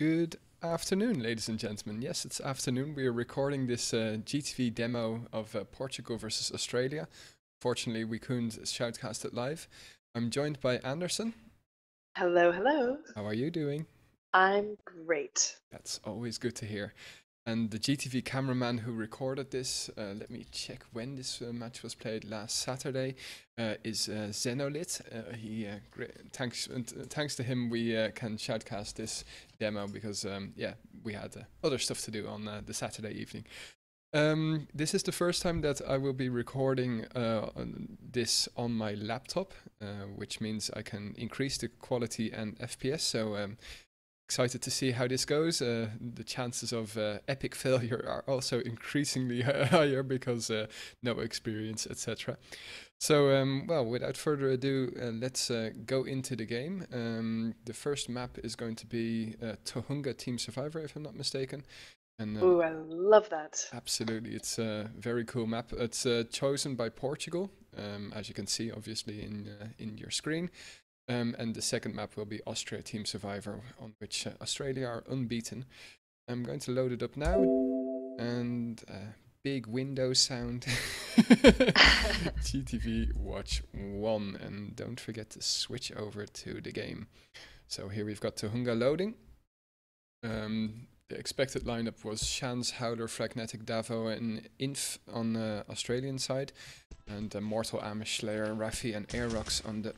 Good afternoon, ladies and gentlemen. Yes, it's afternoon. We are recording this GTV demo of Portugal versus Australia. Fortunately, we couldn't shoutcast it live. I'm joined by Anderson. Hello, hello. How are you doing? I'm great. That's always good to hear. And the GTV cameraman who recorded this, let me check when this match was played last Saturday, is xenolith. Thanks to him, we can shoutcast this demo because, yeah, we had other stuff to do on the Saturday evening. This is the first time that I will be recording this on my laptop, which means I can increase the quality and FPS. So excited to see how this goes. The chances of epic failure are also increasingly higher because no experience, etc. So, well, without further ado, let's go into the game. The first map is going to be Tohunga Team Survivor, if I'm not mistaken. And, Ooh, I love that. Absolutely, it's a very cool map. It's chosen by Portugal, as you can see, obviously, in your screen. And the second map will be Austria Team Survivor, on which Australia are unbeaten. I'm going to load it up now, and big Windows sound. GTV Watch 1, and don't forget to switch over to the game. So here we've got Tohunga loading. The expected lineup was Shans, Howler, Fragnetic, Davo, and Inf on the Australian side, and Mortal, Amish, Slayer, Raffi, and Aerox on the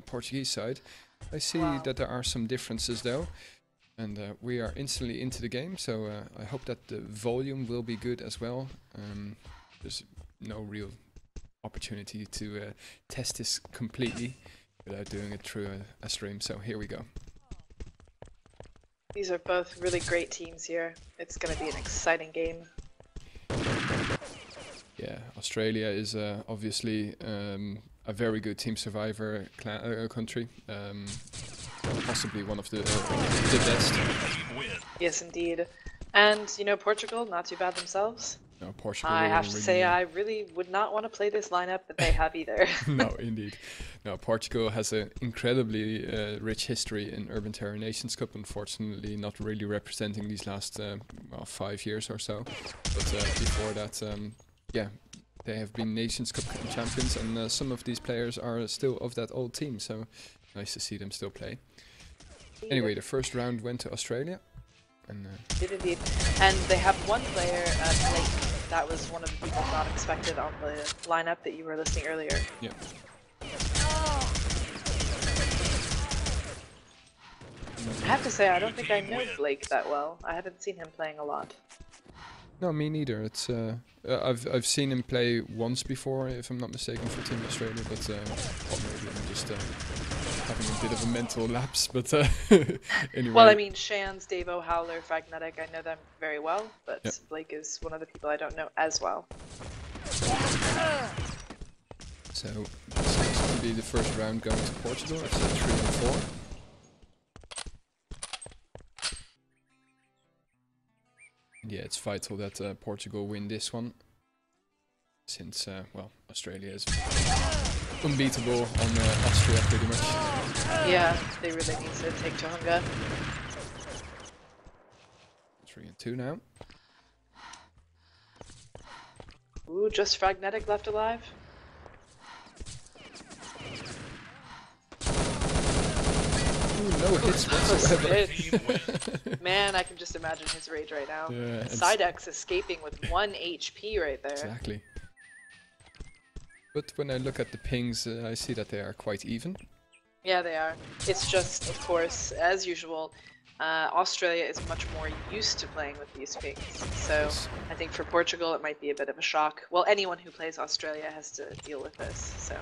Portuguese side. I see that there are some differences though, and we are instantly into the game, so I hope that the volume will be good as well. There's no real opportunity to test this completely without doing it through a stream, so here we go. These are both really great teams here. It's going to be an exciting game. Yeah, Australia is obviously a very good Team Survivor country, possibly one of the best. Yes, indeed. And, you know, Portugal, not too bad themselves. No, Portugal. I have to say, I really would not want to play this lineup that they have either. No, indeed. No, Portugal has an incredibly rich history in Urban Terror Nations Cup. Unfortunately, not really representing these last 5 years or so. But before that, yeah, they have been Nations Cup champions, and some of these players are still of that old team. So nice to see them still play. Anyway, the first round went to Australia. And, did indeed. And they have one player, Blake. That was one of the people not expected on the lineup that you were listing earlier. Yeah. I have to say, I don't think I know Blake that well. I haven't seen him playing a lot. No, me neither. It's I've seen him play once before, if I'm not mistaken, for Team Australia, but maybe I'm just having a bit of a mental lapse. But anyway. Well, I mean, Shans, Davo, Howler, Fragnetic, I know them very well, but yep. Blake is one of the people I don't know as well. So this seems to be the first round going to Portugal. It's 3 and 4. Yeah, it's vital that Portugal win this one, since, well, Australia is unbeatable on Austria pretty much. Yeah, they really need to take Tohunga. 3 and 2 now. Ooh, just Fragnetic left alive. No hits whatsoever. Man, I can just imagine his rage right now. Yeah, Sidex escaping with 1 HP right there. Exactly. But when I look at the pings, I see that they are quite even. Yeah, they are. It's just, of course, as usual, Australia is much more used to playing with these pings. So yes. I think for Portugal it might be a bit of a shock. Well, anyone who plays Australia has to deal with this, so...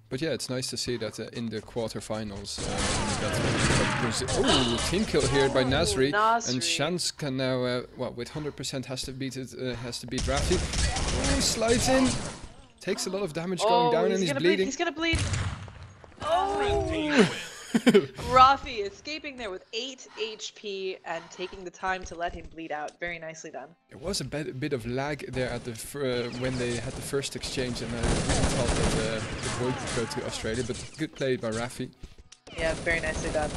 But yeah, it's nice to see that in the quarterfinals, team kill here by Nasri, and Shans can now, well, with 100% has to beat Raffi. Oh, slides in, takes a lot of damage going down, and he's bleeding. He's gonna bleed. Oh! Raffi escaping there with 8 HP and taking the time to let him bleed out. Very nicely done. There was a bit of lag there at the when they had the first exchange, and I really thought that the void would go to Australia, but good play by Raffi. Yeah, very nicely done.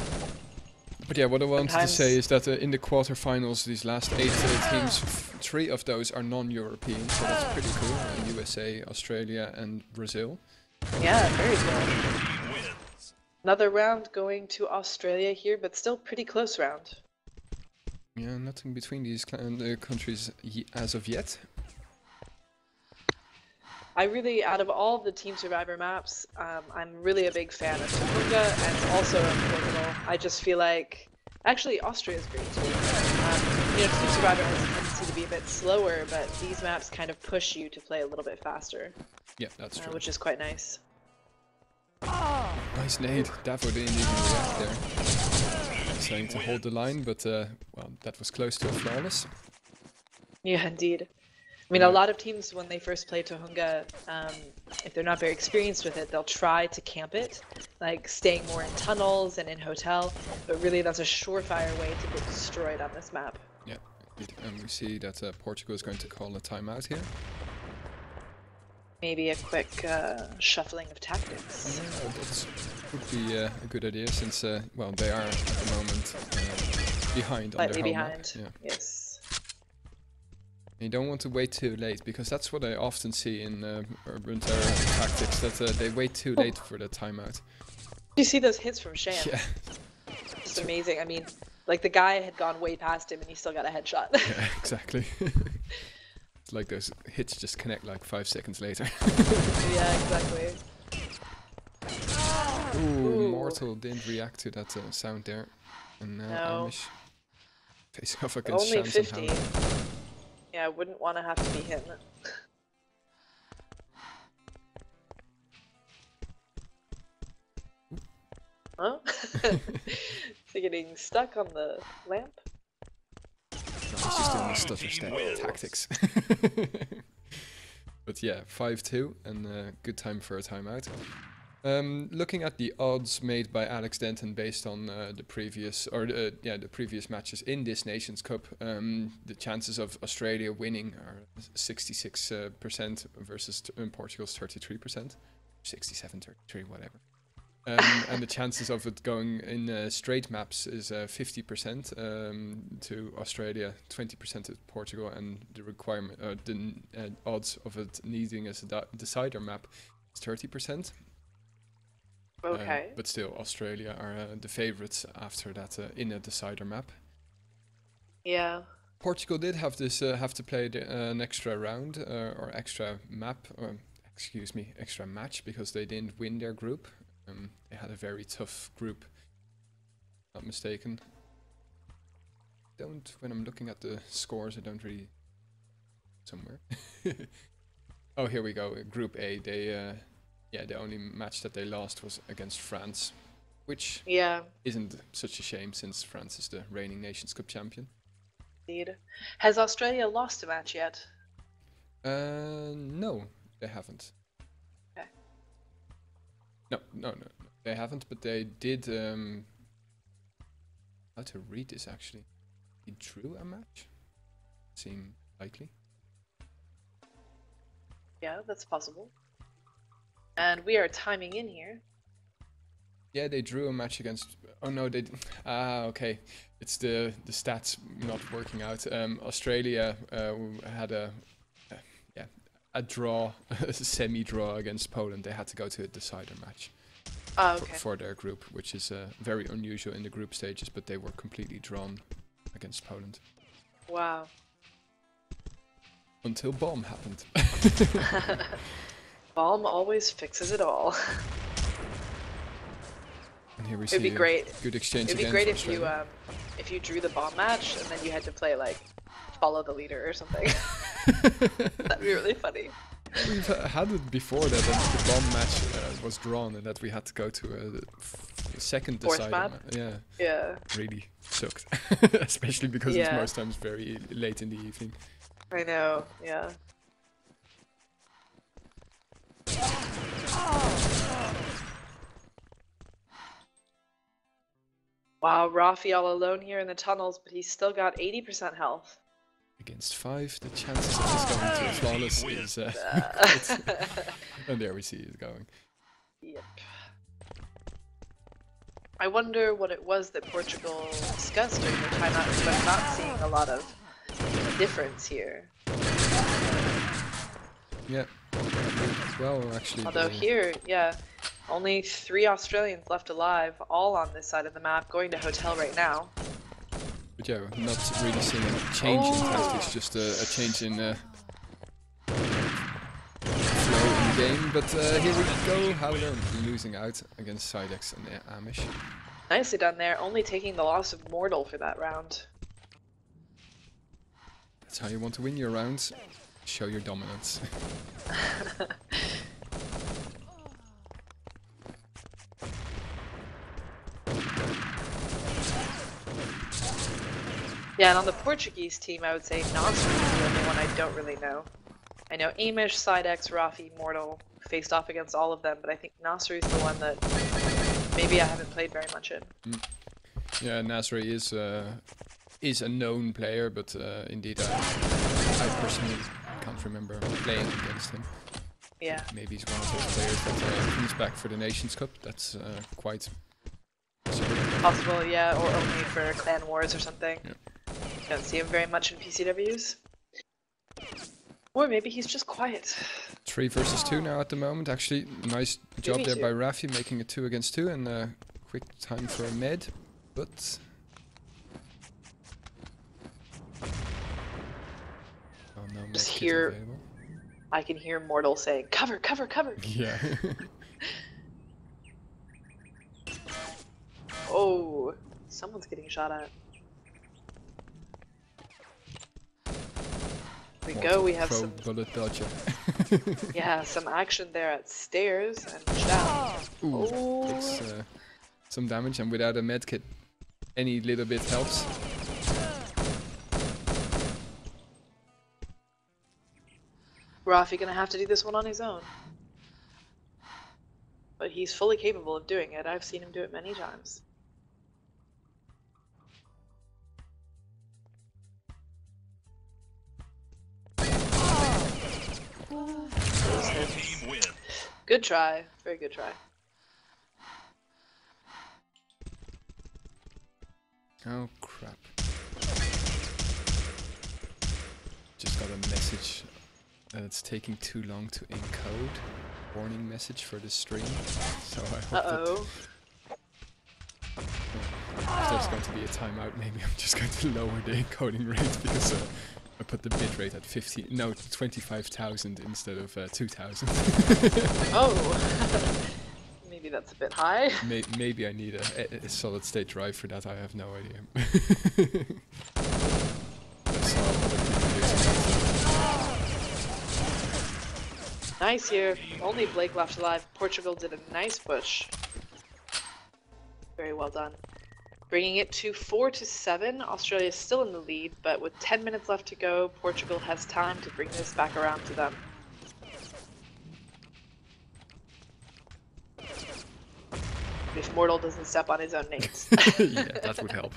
But yeah, what I wanted to Sometimes- say is that in the quarterfinals, these last 8 teams, 3 of those are non-European, so that's pretty cool. USA, Australia, and Brazil. Yeah, very cool. Another round going to Australia here, but still pretty close round. Yeah, nothing between these countries as of yet. I really, out of all the Team Survivor maps, I'm really a big fan of Tohunga and also of Portugal. I just feel like, actually, Austria is great too. You know, Team Survivor has a tendency to be a bit slower, but these maps kind of push you to play a little bit faster. Yeah, that's true. Which is quite nice. Nice nade. Davo didn't even react there. Trying to hold the line, but well, that was close to a flawless. Yeah, indeed. I mean, a lot of teams, when they first play Tohunga, if they're not very experienced with it, they'll try to camp it, like staying more in tunnels and in hotel, but really that's a surefire way to get destroyed on this map. Yeah, and we see that Portugal is going to call a timeout here. Maybe a quick shuffling of tactics. Yeah, that would be a good idea since, well, they are at the moment behind on their home map. Yeah. Yes. You don't want to wait too late, because that's what I often see in urban terror tactics, that they wait too late for the timeout. You see those hits from Shan? Yeah. Just amazing. I mean, like the guy had gone way past him and he still got a headshot. Yeah, exactly. It's like those hits just connect like 5 seconds later. Yeah, exactly. Ooh, Mortal didn't react to that sound there. And now No. Amish facing off against Only Shams and 50. Howard. Yeah, I wouldn't want to have to be him. Huh? Is he getting stuck on the lamp? No, he's just doing the stutter step tactics. But yeah, 5-2 and good time for a timeout. Looking at the odds made by Alex Denton based on the previous matches in this Nations Cup, the chances of Australia winning are 66% versus Portugal's 33%, 67-33, whatever. And the chances of it going in straight maps is 50% to Australia, 20% to Portugal, and the requirement, the odds of it needing as a decider map is 30%. Okay. But still, Australia are the favorites after that in a decider map. Yeah. Portugal did have this have to play an extra round or extra map, extra match, because they didn't win their group. They had a very tough group, not mistaken. When I'm looking at the scores, I don't really somewhere. Oh, here we go. Group A. They the only match that they lost was against France, which isn't such a shame since France is the reigning Nations Cup champion. Indeed. Has Australia lost a match yet? No, they haven't. Okay. No, they haven't, but they did, how to read this actually? He drew a match? Seem likely. Yeah, that's possible. And we are timing in here. Yeah, they drew a match against, oh no, they, okay. It's the stats not working out. Australia had a draw, a semi-draw against Poland. They had to go to a decider match for their group, which is very unusual in the group stages, but they were completely drawn against Poland. Wow. Until bomb happened. Bomb always fixes it all. And here we It'd see be great. Good exchange. It'd be great if you drew the bomb match and then you had to play like follow the leader or something. That'd be really funny. We've had it before that the bomb match was drawn and that we had to go to a second decider. Map? Yeah. Really sucked. Especially because it's most times very late in the evening. I know, yeah. Wow, Rafi all alone here in the tunnels, but he's still got 80% health. Against 5, the chances of this going to a flawless is and there we see it going. Yep. I wonder what it was that Portugal discussed during their timeout, because I'm not seeing a lot of difference here. Yeah. Well, actually. Although here, yeah, only 3 Australians left alive, all on this side of the map, going to hotel right now. But yeah, not really seeing a change in tactics, just a change in flow in the game. But here we go, Howler losing out against Sidex and Amish. Nicely done there, only taking the loss of Mortal for that round. That's how you want to win your rounds. Show your dominance. Yeah, and on the Portuguese team, I would say Nasri is the only one I don't really know. I know Amish, Sidex, Rafi, Mortal faced off against all of them, but I think Nasri is the one that maybe I haven't played very much in. Yeah, Nasri is a known player, but indeed I personally can't remember playing against him. Yeah. Maybe he's one of those players that comes back for the Nations Cup. That's quite possible, yeah, or only for Clan Wars or something. Yeah. Don't see him very much in PCWs. Or maybe he's just quiet. 3 versus 2 now at the moment. Actually, nice job there by Rafi, making it 2 against 2, and quick time for a med, but oh no, just here. Available. I can hear Mortal saying, "Cover, cover, cover." Yeah. Oh, someone's getting shot at. Here we go, we have some bullet dodger. yeah, some action there at stairs and down. Ooh, oh. Takes some damage, and without a medkit, any little bit helps. Rafi gonna have to do this one on his own. But he's fully capable of doing it. I've seen him do it many times. Good try. Very good try. Oh crap. Just got a message that it's taking too long to encode. Warning message for the stream. So I hope Uh-oh. if there's going to be a timeout, maybe I'm just going to lower the encoding rate, because I put the bitrate at 25,000 instead of 2,000. Oh, maybe that's a bit high. Maybe I need a solid state drive for that. I have no idea. That's how other people do it. Nice here. Only Blake left alive. Portugal did a nice push. Very well done. Bringing it to 4-7. Australia is still in the lead, but with 10 minutes left to go, Portugal has time to bring this back around to them. If Mortal doesn't step on his own nades. Yeah, that would help.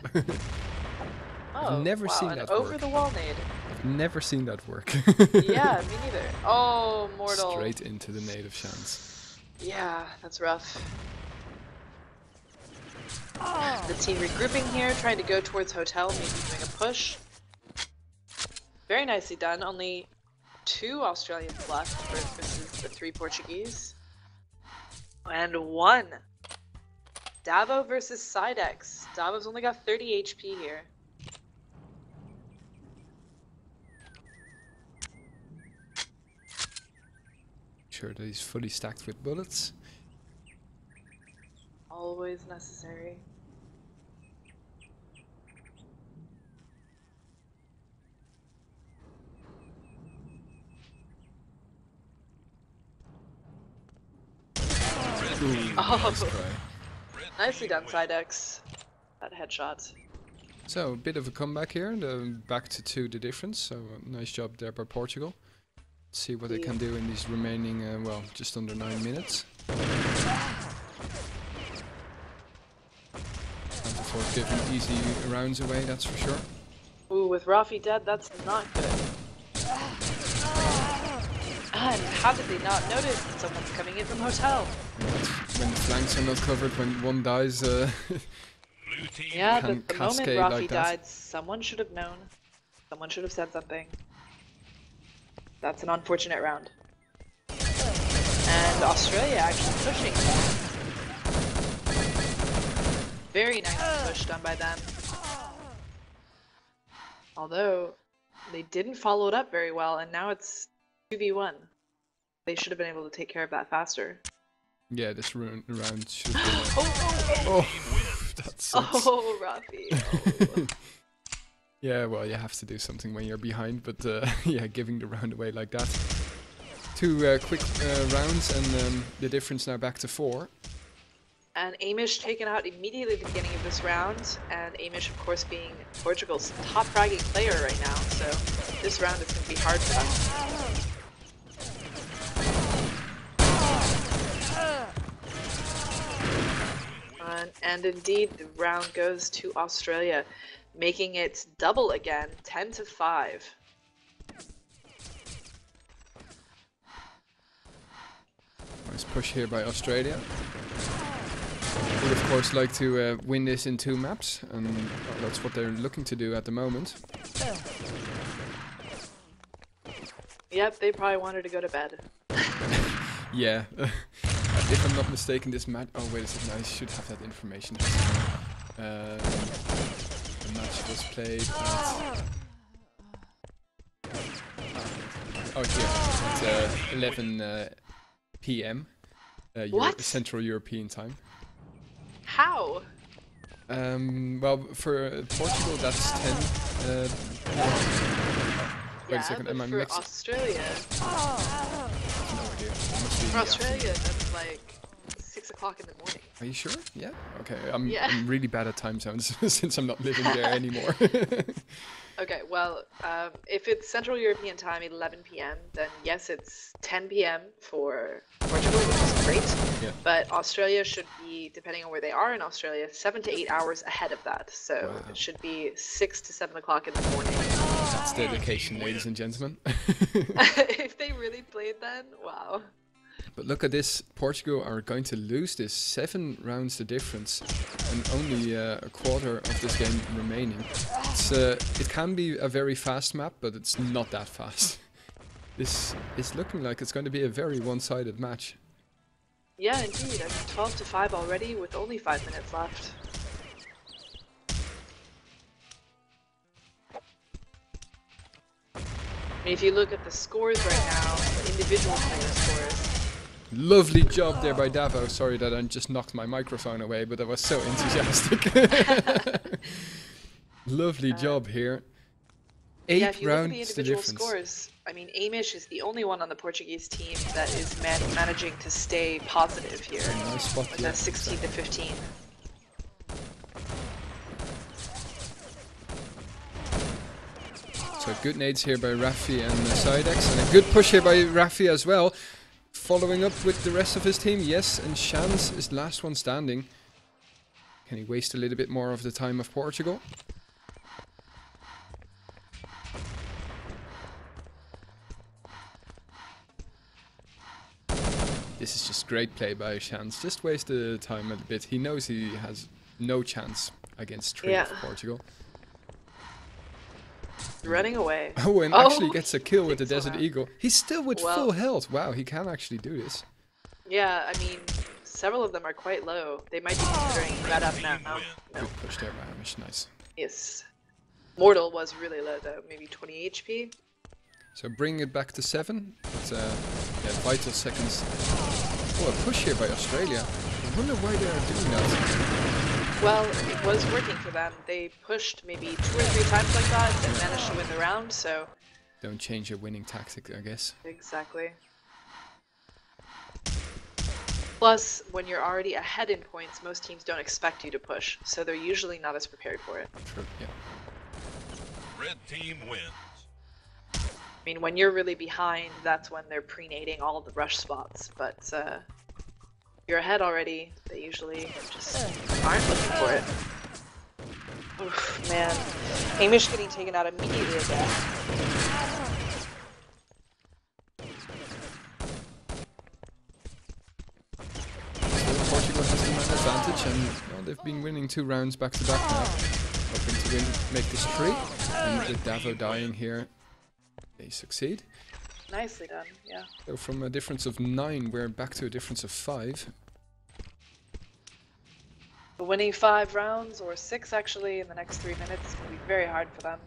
Oh, I've never seen that work. Over the wall nade. I've never seen that work. Yeah, me neither. Oh, Mortal. Straight into the nade of chance. Yeah, that's rough. The team regrouping here, trying to go towards hotel, maybe doing a push. Very nicely done. Only 2 Australians left versus the 3 Portuguese. And 1. Davo versus Sidex. Davo's only got 30 HP here. Sure that he's fully stacked with bullets. Always necessary. Ooh, Oh. nice try. Nicely done, Sidex. That headshot. So, a bit of a comeback here, back to 2 the difference, so nice job there by Portugal. Let's see what they can do in these remaining, well, just under 9 minutes. For giving easy rounds away, that's for sure. Ooh, with Rafi dead, that's not good. And how did they not notice that someone's coming in from hotel? That's when the flanks are not covered, when one dies. Yeah, but the moment Rafi like died, someone should have known. Someone should have said something. That's an unfortunate round. And Australia actually pushing. Very nice push done by them. Although, they didn't follow it up very well, and now it's 2v1. They should have been able to take care of that faster. Yeah, this round should have been... Oh, that sucks. oh, Rafi. Oh. Yeah, well, you have to do something when you're behind, but yeah, giving the round away like that. 2 quick rounds, and the difference now back to 4. And Amish taken out immediately at the beginning of this round, and Amish, of course, being Portugal's top fragging player right now, so this round is going to be hard for them. And indeed, the round goes to Australia, making it double again, 10-5. Nice push here by Australia. Would of course like to win this in 2 maps, and that's what they're looking to do at the moment. Yep, they probably wanted to go to bed. Yeah, if I'm not mistaken, this match... Oh, wait a second, I should have that information. The match was played at... Oh, here, at 11 p.m. Central European time. How? Well, for Portugal, that's 10. Wait a second, am I for mixing? Australia... No idea. Must be For Australia, that's like 6 o'clock in the morning. Are you sure? Yeah? Okay, I'm Yeah. really bad at time zones since I'm not living there anymore. Okay, well, if it's Central European time, 11 p.m., then yes, it's 10 p.m. for Portugal, which is great. Yeah. But Australia should be, depending on where they are in Australia, 7 to 8 hours ahead of that. So Wow. it should be 6 to 7 o'clock in the morning. That's dedication, ladies and gentlemen. If they really played then, wow. But look at this, Portugal are going to lose this 7 rounds the difference, and only a quarter of this game remaining. It's, it can be a very fast map, but it's not that fast. This is looking like it's going to be a very one-sided match. Yeah, indeed. I mean, 12-5 already with only 5 minutes left. I mean, if you look at the scores right now, the individual player scores. Lovely job there by Davo. Sorry that I just knocked my microphone away, but I was so enthusiastic. Lovely job here. 8 yeah, if you rounds look at the the individual difference. scores, I mean, Amish is the only one on the Portuguese team that is managing to stay positive here. Nice spot, With yeah. that 16 to 15. So good nades here by Rafi and Sidex, and a good push here by Rafi as well. Following up with the rest of his team, yes, and Shans is last one standing. Can he waste a little bit more of the time of Portugal? This is just great play by Shans. Just waste the time a bit. He knows he has no chance against 3 of Portugal. Running away. Oh, and actually gets a kill with the thinks so Desert now. Eagle. He's still with full health. Wow, he can actually do this. Yeah, I mean, several of them are quite low. They might be considering red up now. No. Good push there by Amish, nice. Yes. Mortal was really low though, maybe 20 HP. So bring it back to 7. But, yeah, vital seconds. Oh, a push here by Australia. I wonder why they are doing that. Well, it was working for them. They pushed maybe 2 or 3 times like that and managed to win the round, so... Don't change your winning tactic, I guess. Exactly. Plus, when you're already ahead in points, most teams don't expect you to push, so they're usually not as prepared for it. True, yeah. Red team wins. I mean, when you're really behind, that's when they're pre-nading all of the rush spots, but you're ahead already, they usually just aren't looking for it. Oof, man. Hamish getting taken out immediately again. They've been winning 2 rounds back to back now. Hoping to make this 3. And with Davo dying here, they succeed. Nicely done, yeah. So from a difference of 9, we're back to a difference of 5. Winning 5 rounds, or 6 actually, in the next 3 minutes is going to be very hard for them.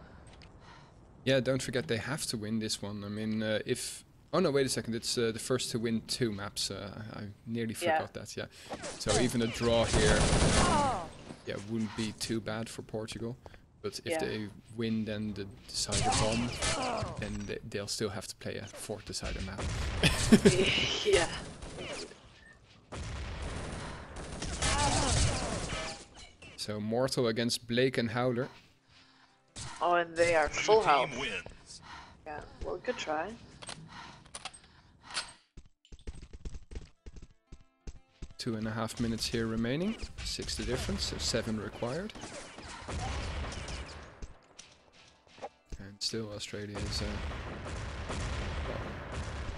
Yeah, don't forget they have to win this one. I mean, if... Oh no, wait a second, it's the first to win 2 maps. I nearly forgot that, yeah. So even a draw here, yeah, wouldn't be too bad for Portugal. But if they win then the decider bomb, then they'll still have to play a 4th decider map. Yeah. So Mortal against Blake and Howler. Oh, and they are full health. Wins. Yeah, well, good try. 2.5 minutes here remaining. 6 the difference, so 7 required. And still Australia is well,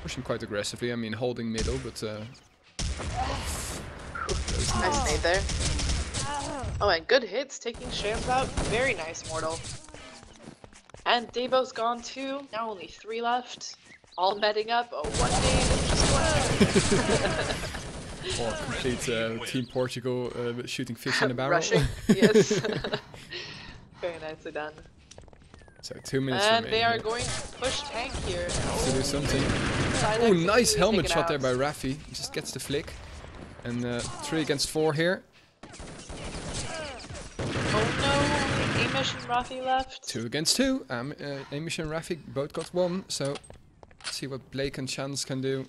pushing quite aggressively. I mean, holding middle, but nice nade there. Oh, and good hits, taking Shams out. Very nice, Mortal. And Davo's gone too. Now only 3 left. All medding up. Oh, 1 nade. Or complete Team Portugal shooting fish in a barrel. Rushing, yes. Very nicely done. So 2 minutes and remaining. They are here. going to push tank here. To do something. Side Oh, exit nice to helmet take it shot out. there by Raffi. He just gets the flick. And 3 against 4 here. Oh no, Amish and Rafi left. 2 against 2. Amish and Raffi both got 1. So let's see what Blake and Chance can do.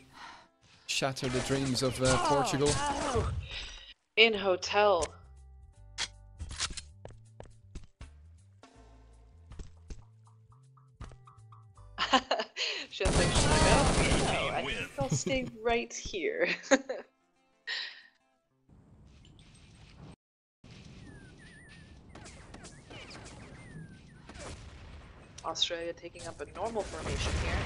Shatter the dreams of Portugal. In hotel. She's like, should I go? No, I think I'll stay right here. Australia taking up a normal formation here.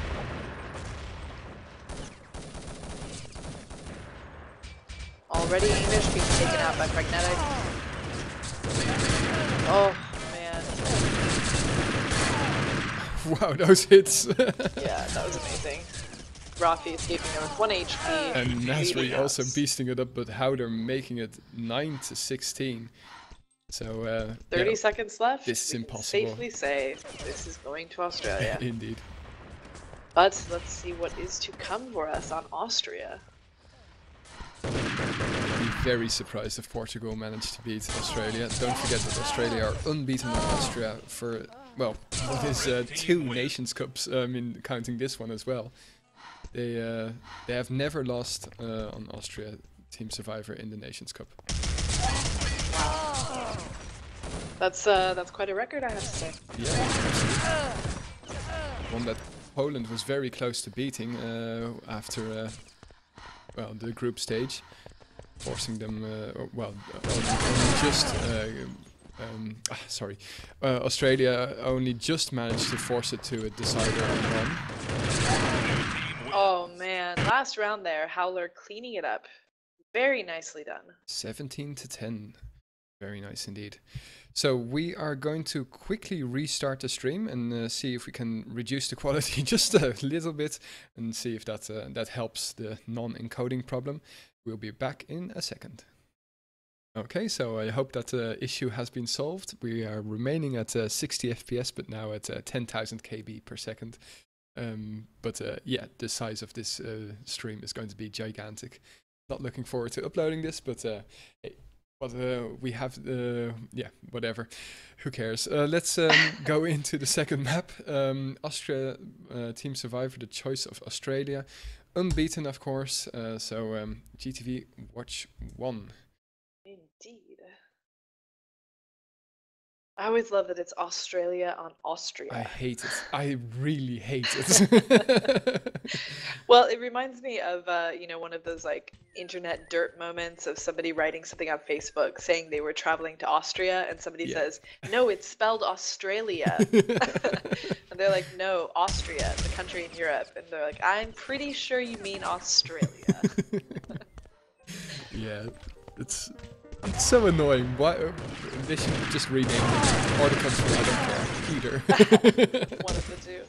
Already Amish being taken out by Pragnetic. Oh man. Wow, those hits. Yeah, that was amazing. Rafi escaping there with 1 HP. And Nasri bleeding also out. beasting it up, but Howder making it 9-16. So 30 yeah, seconds left. this is We can impossible. safely say this is going to Australia. Indeed. But let's see what is to come for us on Austria. I'd be very surprised if Portugal managed to beat Australia. Don't forget that Australia are unbeaten on Austria for, well, what is 2 Nations Cups, I mean, counting this one as well. They have never lost on Austria, Team Survivor, in the Nations Cup. That's quite a record, I have to say. Yeah, one that Poland was very close to beating after well, the group stage, forcing them Australia only just managed to force it to a decider and run. Oh man, last round there, Howler cleaning it up. Very nicely done. 17-10. Very nice indeed. So we are going to quickly restart the stream and see if we can reduce the quality just a little bit and see if that helps the non-encoding problem. We'll be back in a second. Okay, so I hope that issue has been solved. We are remaining at 60 FPS, but now at 10,000 KB per second. Yeah, the size of this stream is going to be gigantic. Not looking forward to uploading this, but hey. But we have, yeah, whatever. Who cares? Let's go into the second map. Austria, Team Survivor, the choice of Australia. Unbeaten, of course. So GTV Watch 1. Indeed. I always love that it's Australia on Austria. I hate it. I really hate it. Well, it reminds me of, you know, one of those like internet dirt moments of somebody writing something on Facebook saying they were traveling to Austria and somebody says, no, it's spelled Australia. And they're like, no, Austria, the country in Europe. And they're like, I'm pretty sure you mean Australia. Yeah, it's It's so annoying. Why they should just rename it or the country. I don't care either. One of the two.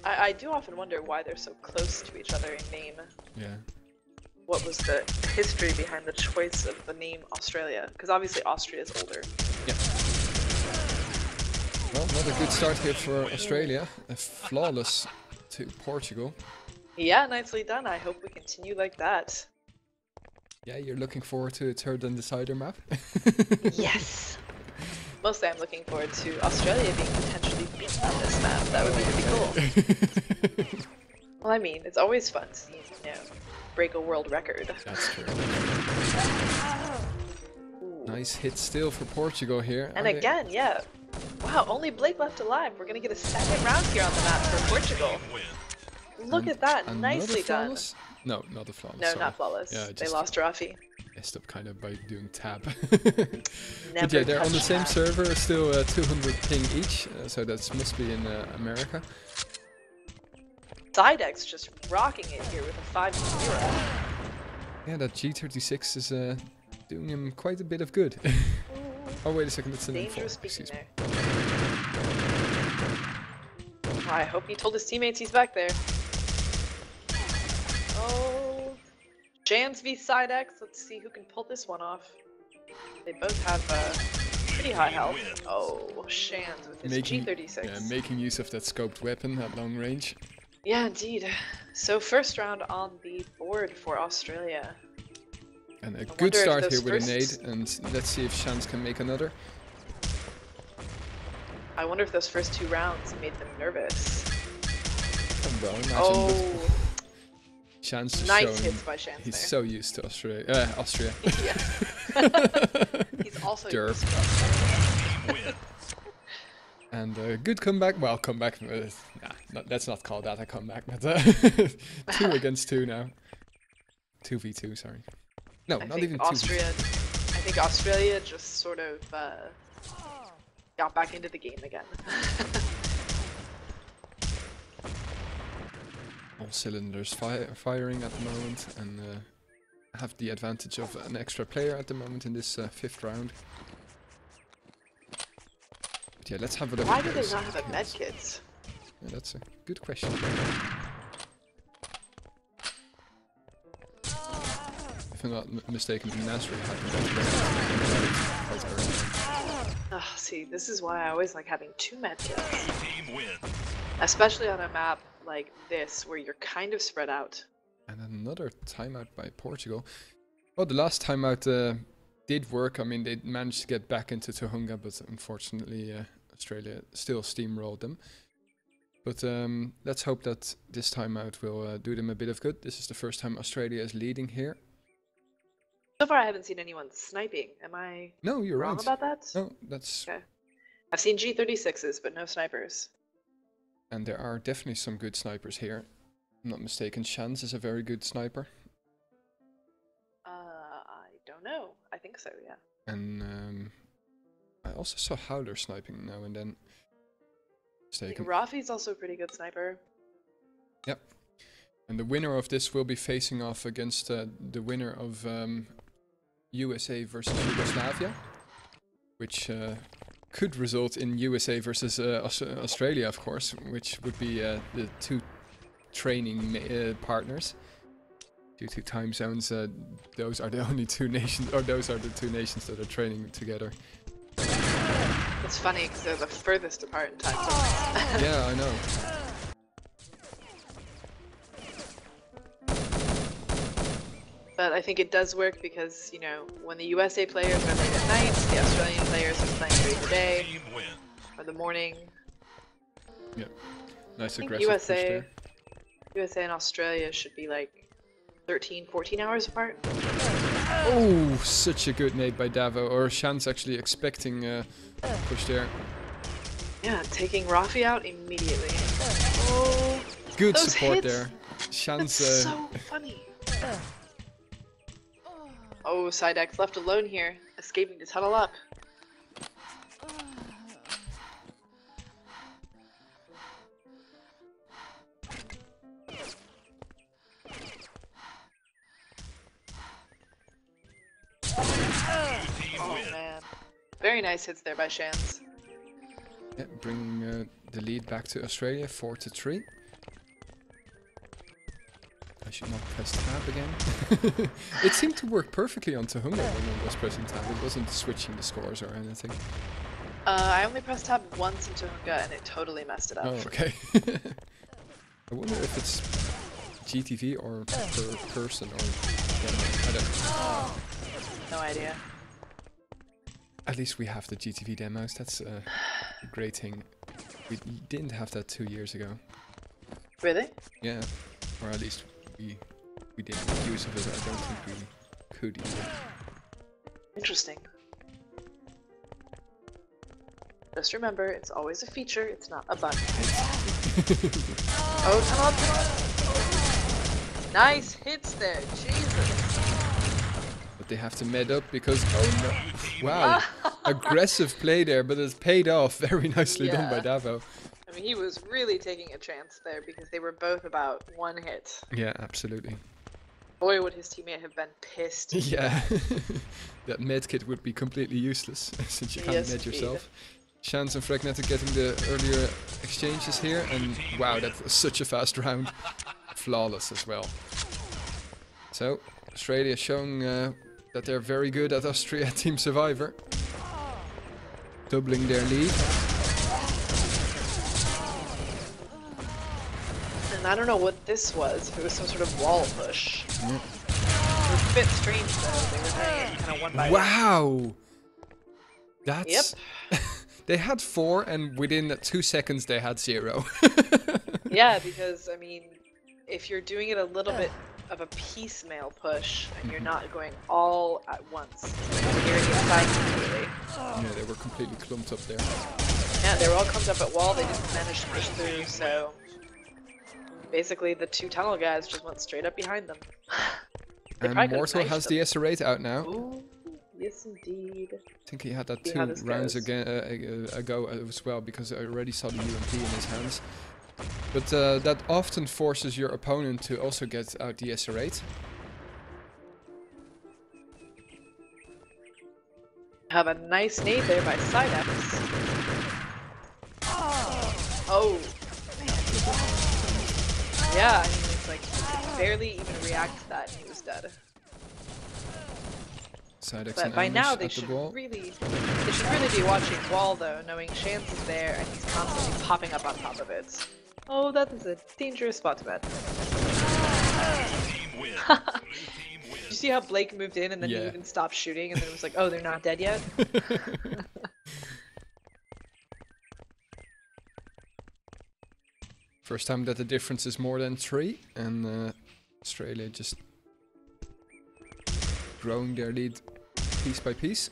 I do often wonder why they're so close to each other in name. Yeah. What was the history behind the choice of the name Australia? Because obviously Austria is older. Yeah. Well, not a good start here for Australia. A flawless to Portugal. Yeah, nicely done. I hope we continue like that. Yeah, you're looking forward to a third and decider map? Yes! Mostly I'm looking forward to Australia being potentially beaten on this map. That would be pretty cool. Well, I mean, it's always fun to see, you know, break a world record. That's true. Nice hit still for Portugal here. And again, yeah. Wow, only Blake left alive. We're gonna get a second round here on the map for Portugal. Look at that, nicely done. No, not a flawless. No, sorry. not flawless. Yeah, they lost Rafi. Messed up kind of by doing tab. Never But yeah, they're on the same tab. server, still 200 ping each, so that must be in America. Sidex just rocking it here with a 5-0. Yeah, that G36 is doing him quite a bit of good. Oh, wait a second, that's an Dangerous info. speaking Excuse me. there. Well, I hope he told his teammates he's back there. Oh, Jans v Sidex. Let's see who can pull this one off. They both have pretty high health. Oh, Shans with his G36. Yeah, making use of that scoped weapon at long range. Yeah, indeed. So first round on the board for Australia. And a I good wonder if start those here with a first- nade, and let's see if Shans can make another. I wonder if those first 2 rounds made them nervous. Well, imagine, Oh, but Shans has nice shown hits by Shans he's there. so used to Austria. Yeah. He's also Derp. used to Australia. Win. And a good comeback. Well, comeback. Let's not call that a comeback. But 2 against 2 now. 2v2, sorry. No, I not think even 2v2. I think Australia just sort of got back into the game again. All cylinders firing at the moment, and have the advantage of an extra player at the moment in this 5th round. But yeah, let's have a look. Why at do they those not have a med kills. kit? Yeah, that's a good question. If I'm not mistaken, Nasri had the See, this is why I always like having 2 med kits. Team win. Especially on a map like this, where you're kind of spread out. And another timeout by Portugal. Well, the last timeout did work. I mean, they managed to get back into Tohunga, but unfortunately Australia still steamrolled them. But let's hope that this timeout will do them a bit of good. This is the first time Australia is leading here. So far, I haven't seen anyone sniping. Am I No, you're wrong right. about that? No, that's... Okay. I've seen G36s, but no snipers. And there are definitely some good snipers here. If I'm not mistaken, Shans is a very good sniper. I don't know. I think so, yeah. And I also saw Howler sniping now and then. I think Mistaken. Rafi's also a pretty good sniper. Yep. And the winner of this will be facing off against the winner of USA versus Yugoslavia, which could result in USA versus Australia, of course, which would be the 2 training partners. Due to time zones, those are the only 2 nations, or those are the 2 nations that are training together. It's funny because they're the furthest apart in time zone. Yeah, I know. But I think it does work because, you know, when the USA players are late at night, the Australian players are playing during the day Team win. or the morning. Yep. Nice I think aggressive push USA, there. USA and Australia should be like 13, 14 hours apart. Oh, such a good nade by Davo, or Shans actually expecting a push there. Yeah, taking Rafi out immediately. Oh, Good those support hits. there. Shans, That's so funny. Oh, Sidex left alone here, escaping to tunnel up. nice hits there by Shans. Yeah, bringing the lead back to Australia, 4-3. I should not press tab again. It seemed to work perfectly on Tohunga when I was pressing tab. It wasn't switching the scores or anything. I only pressed tab once in Tohunga and it totally messed it up. Oh, okay. I wonder if it's GTV or per person or... I don't know. No idea. At least we have the GTV demos. That's a great thing. We didn't have that 2 years ago. Really? Yeah, or at least we didn't make use of it. I don't think we could either. Interesting. Just remember, it's always a feature, it's not a button. Oh, come on! Nice hits there, Jesus! But they have to med up because, oh no, wow, aggressive play there, but it's paid off. Very nicely done by Davo. I mean, he was really taking a chance there because they were both about one hit. Yeah, absolutely. Boy, would his teammate have been pissed. Yeah, that med kit would be completely useless since you can't med yourself. Shans and Fragnetic getting the earlier exchanges here, and wow, that was such a fast round. Flawless as well. So, Australia showing that they're very good at Austria Team Survivor. Doubling their lead. And I don't know what this was, if it was some sort of wall push. Yeah. It was a bit strange though, they were doing it kind of one by one. Wow! That's... Yep. They had 4 and within 2 seconds they had 0. Yeah, because I mean, if you're doing it a little bit of a piecemeal push and you're not going all at once, you're inside completely. Yeah, they were completely clumped up there. Yeah, they were all clumped up at wall, they didn't manage to push through, so basically the 2 tunnel guys just went straight up behind them. And Mortal has the SR8 out now. Ooh, yes indeed. I think he had that 2 rounds ago as well, because I already saw the UMP in his hands. But that often forces your opponent to also get out the SR8. Have a nice nade there by Sidex. Oh, man. Yeah, I mean, it's like, he could barely even react to that and he was dead. But by now they should really be watching wall though, knowing Shans is there and he's constantly popping up on top of it. Oh, that is a dangerous spot to bet. Did you see how Blake moved in and then he even stopped shooting and then it was like, oh, they're not dead yet? First time that the difference is more than 3, and Australia just growing their lead piece by piece.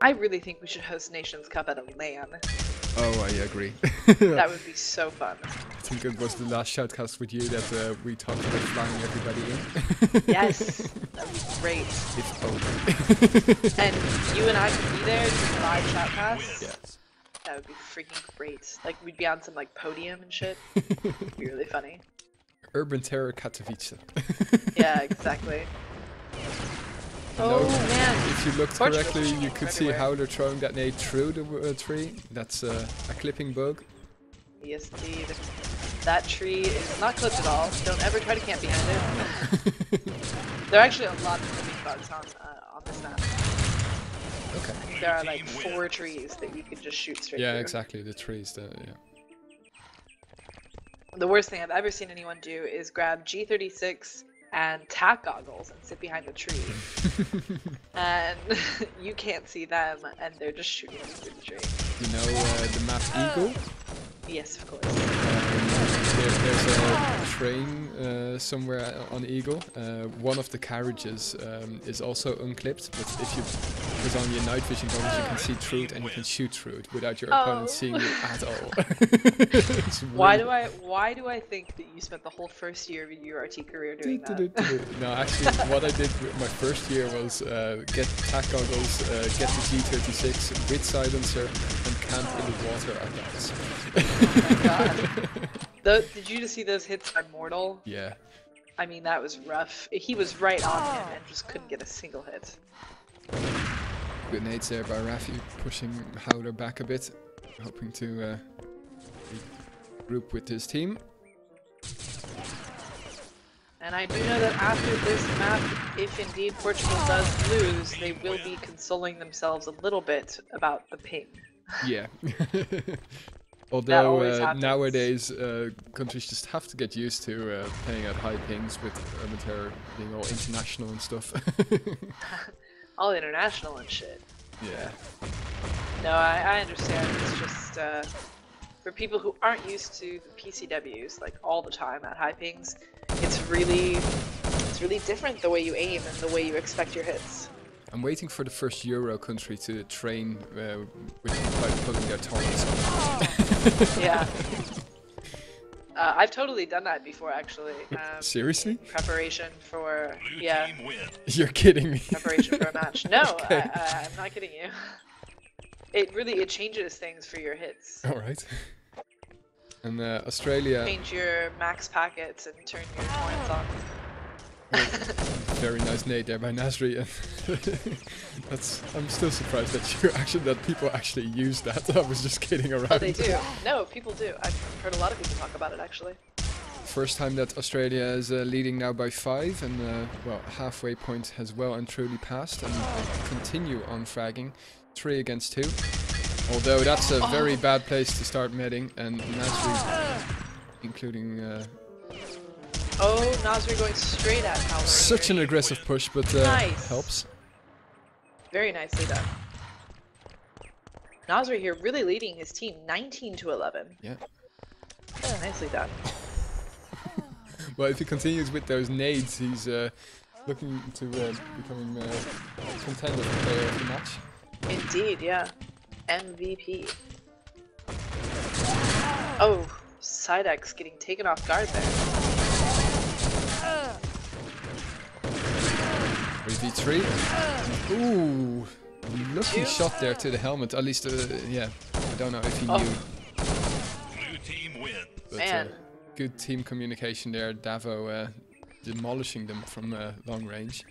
I really think we should host Nations Cup at a LAN. Oh, I agree. That would be so fun. I think it was the last shoutcast with you that we talked about flying everybody in. Yes, that would be great. If only. And you and I could be there doing live shoutcasts. Yeah. That would be freaking great. Like, we'd be on some, like, podium and shit. It'd be really funny. Urban Terror Katowice. Yeah, exactly. Oh, man. If you looked correctly, you could see how they're throwing that nade through the tree. That's a clipping bug. Yes, indeed. That tree is not clipped at all. Don't ever try to camp behind it. There are actually a lot of clipping bugs on this map. Okay. I think there are like 4 trees that you could just shoot straight through. Yeah, exactly. The trees. The worst thing I've ever seen anyone do is grab G36 and tack goggles and sit behind the tree. And you can't see them and they're just shooting through the tree. You know the map Eagle? Yes, of course. There's a train somewhere on Eagle. One of the carriages is also unclipped, but if you put on your night vision goggles, you can see through it and you can shoot through it without your opponent seeing you at all. Why do I think that you spent the whole first year of your RT career doing that? No, actually, what I did with my first year was get tack goggles, get the G36 with silencer, and camp in the water at night. Oh my god. Did you just see those hits by Mortal? Yeah. I mean, that was rough. He was right on him and just couldn't get a single hit. Good nades there by Rafi, pushing Howler back a bit, hoping to group with his team. And I do know that after this map, if indeed Portugal does lose, they will be consoling themselves a little bit about the ping. Yeah. Although happens. nowadays countries just have to get used to playing at high pings with urban terror being all international and stuff. All international and shit. Yeah. No, I understand. It's just for people who aren't used to the PCWs like all the time at high pings, it's really different the way you aim and the way you expect your hits. I'm waiting for the first Euro country to train by pulling their torrents on. Yeah. I've totally done that before, actually. Seriously? Preparation for Team win. You're kidding me. Preparation for a match. No, Okay. I'm not kidding you. It changes things for your hits. All right. And Australia. Change your max packets and turn your torrents on. Very nice nade there by Nasri. I'm still surprised that people actually use that. I was just kidding around. Oh, they do. No, people do. I've heard a lot of people talk about it actually. First time that Australia is leading now by 5, and well, halfway point has well and truly passed, and they continue on fragging, 3 against 2. Although that's a very bad place to start medding, and Nasri, including. Oh, Nasri going straight at Howler. Such an aggressive push, but Nice. helps. Very nicely done. Nasri here really leading his team 19-11. Yeah. Oh, nicely done. Well, if he continues with those nades, he's looking to becoming contender for player of the match. Indeed, yeah. MVP. Oh, Sidex getting taken off guard there. 3v3. Ooh, lucky shot there to the helmet. At least, yeah. I don't know if he knew. Blue team win. But, Man. Good team communication there. Davo demolishing them from long range.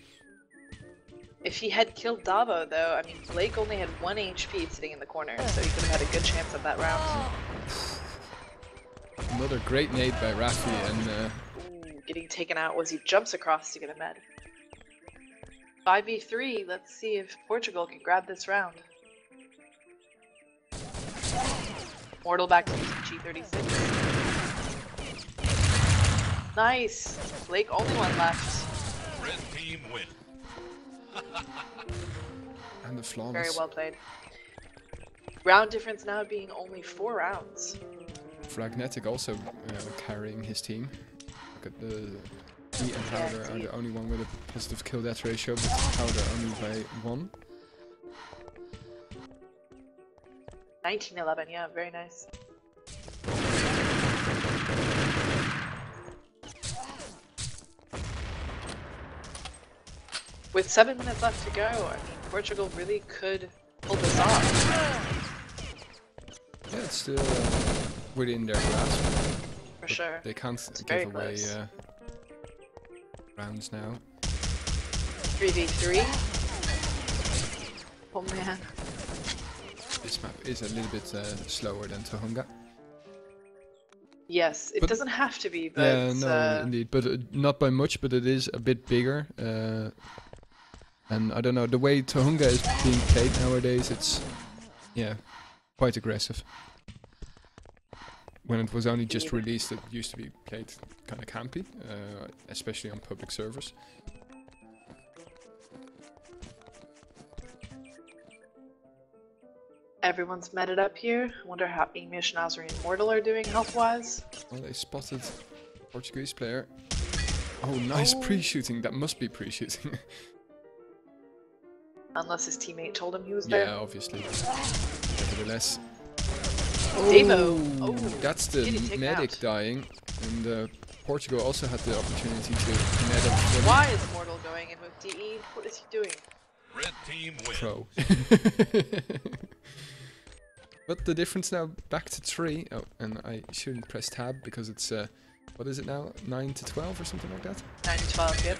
If he had killed Davo, though, I mean, Blake only had 1 HP sitting in the corner, so he could have had a good chance at that round. Another great nade by Rafi, and Ooh, getting taken out as he jumps across to get a med. 5v3, let's see if Portugal can grab this round. Mortal back to G36. Nice! Blake only one left. Red team win. the flawless. Very well played. Round difference now being only 4 rounds. Fragnetic also carrying his team. Look at the... He and Howler are the only one with a positive kill-death ratio, but Howler only by 1. 19-11, yeah, very nice. With 7 minutes left to go, I mean, Portugal really could pull this off. Yeah, it's still within their grasp. For sure. They can't It's give very away close. rounds now. 3v3. Oh man. This map is a little bit slower than Tohunga. Yes, it But- doesn't have to be, but Yeah, no, indeed, but not by much. But it is a bit bigger, and I don't know, the way Tohunga is being played nowadays, it's quite aggressive. When it was only just released, it used to be played kind of campy, especially on public servers. everyone's meted up here. I wonder how Amish, Nazri, and Mortal are doing health-wise. Well, they spotted Portuguese player. Oh, nice pre-shooting. That must be pre-shooting. Unless his teammate told him he was Yeah, there. obviously. Nevertheless. Devo. Oh, That's the getting taken medic out. dying, and Portugal also had the opportunity to med up fully. Why is Mortal going in with DE? What is he doing? Red team win. Pro. But the difference now back to 3. Oh, and I shouldn't press tab because it's what is it now? 9 to 12 or something like that. 9 to 12, yep.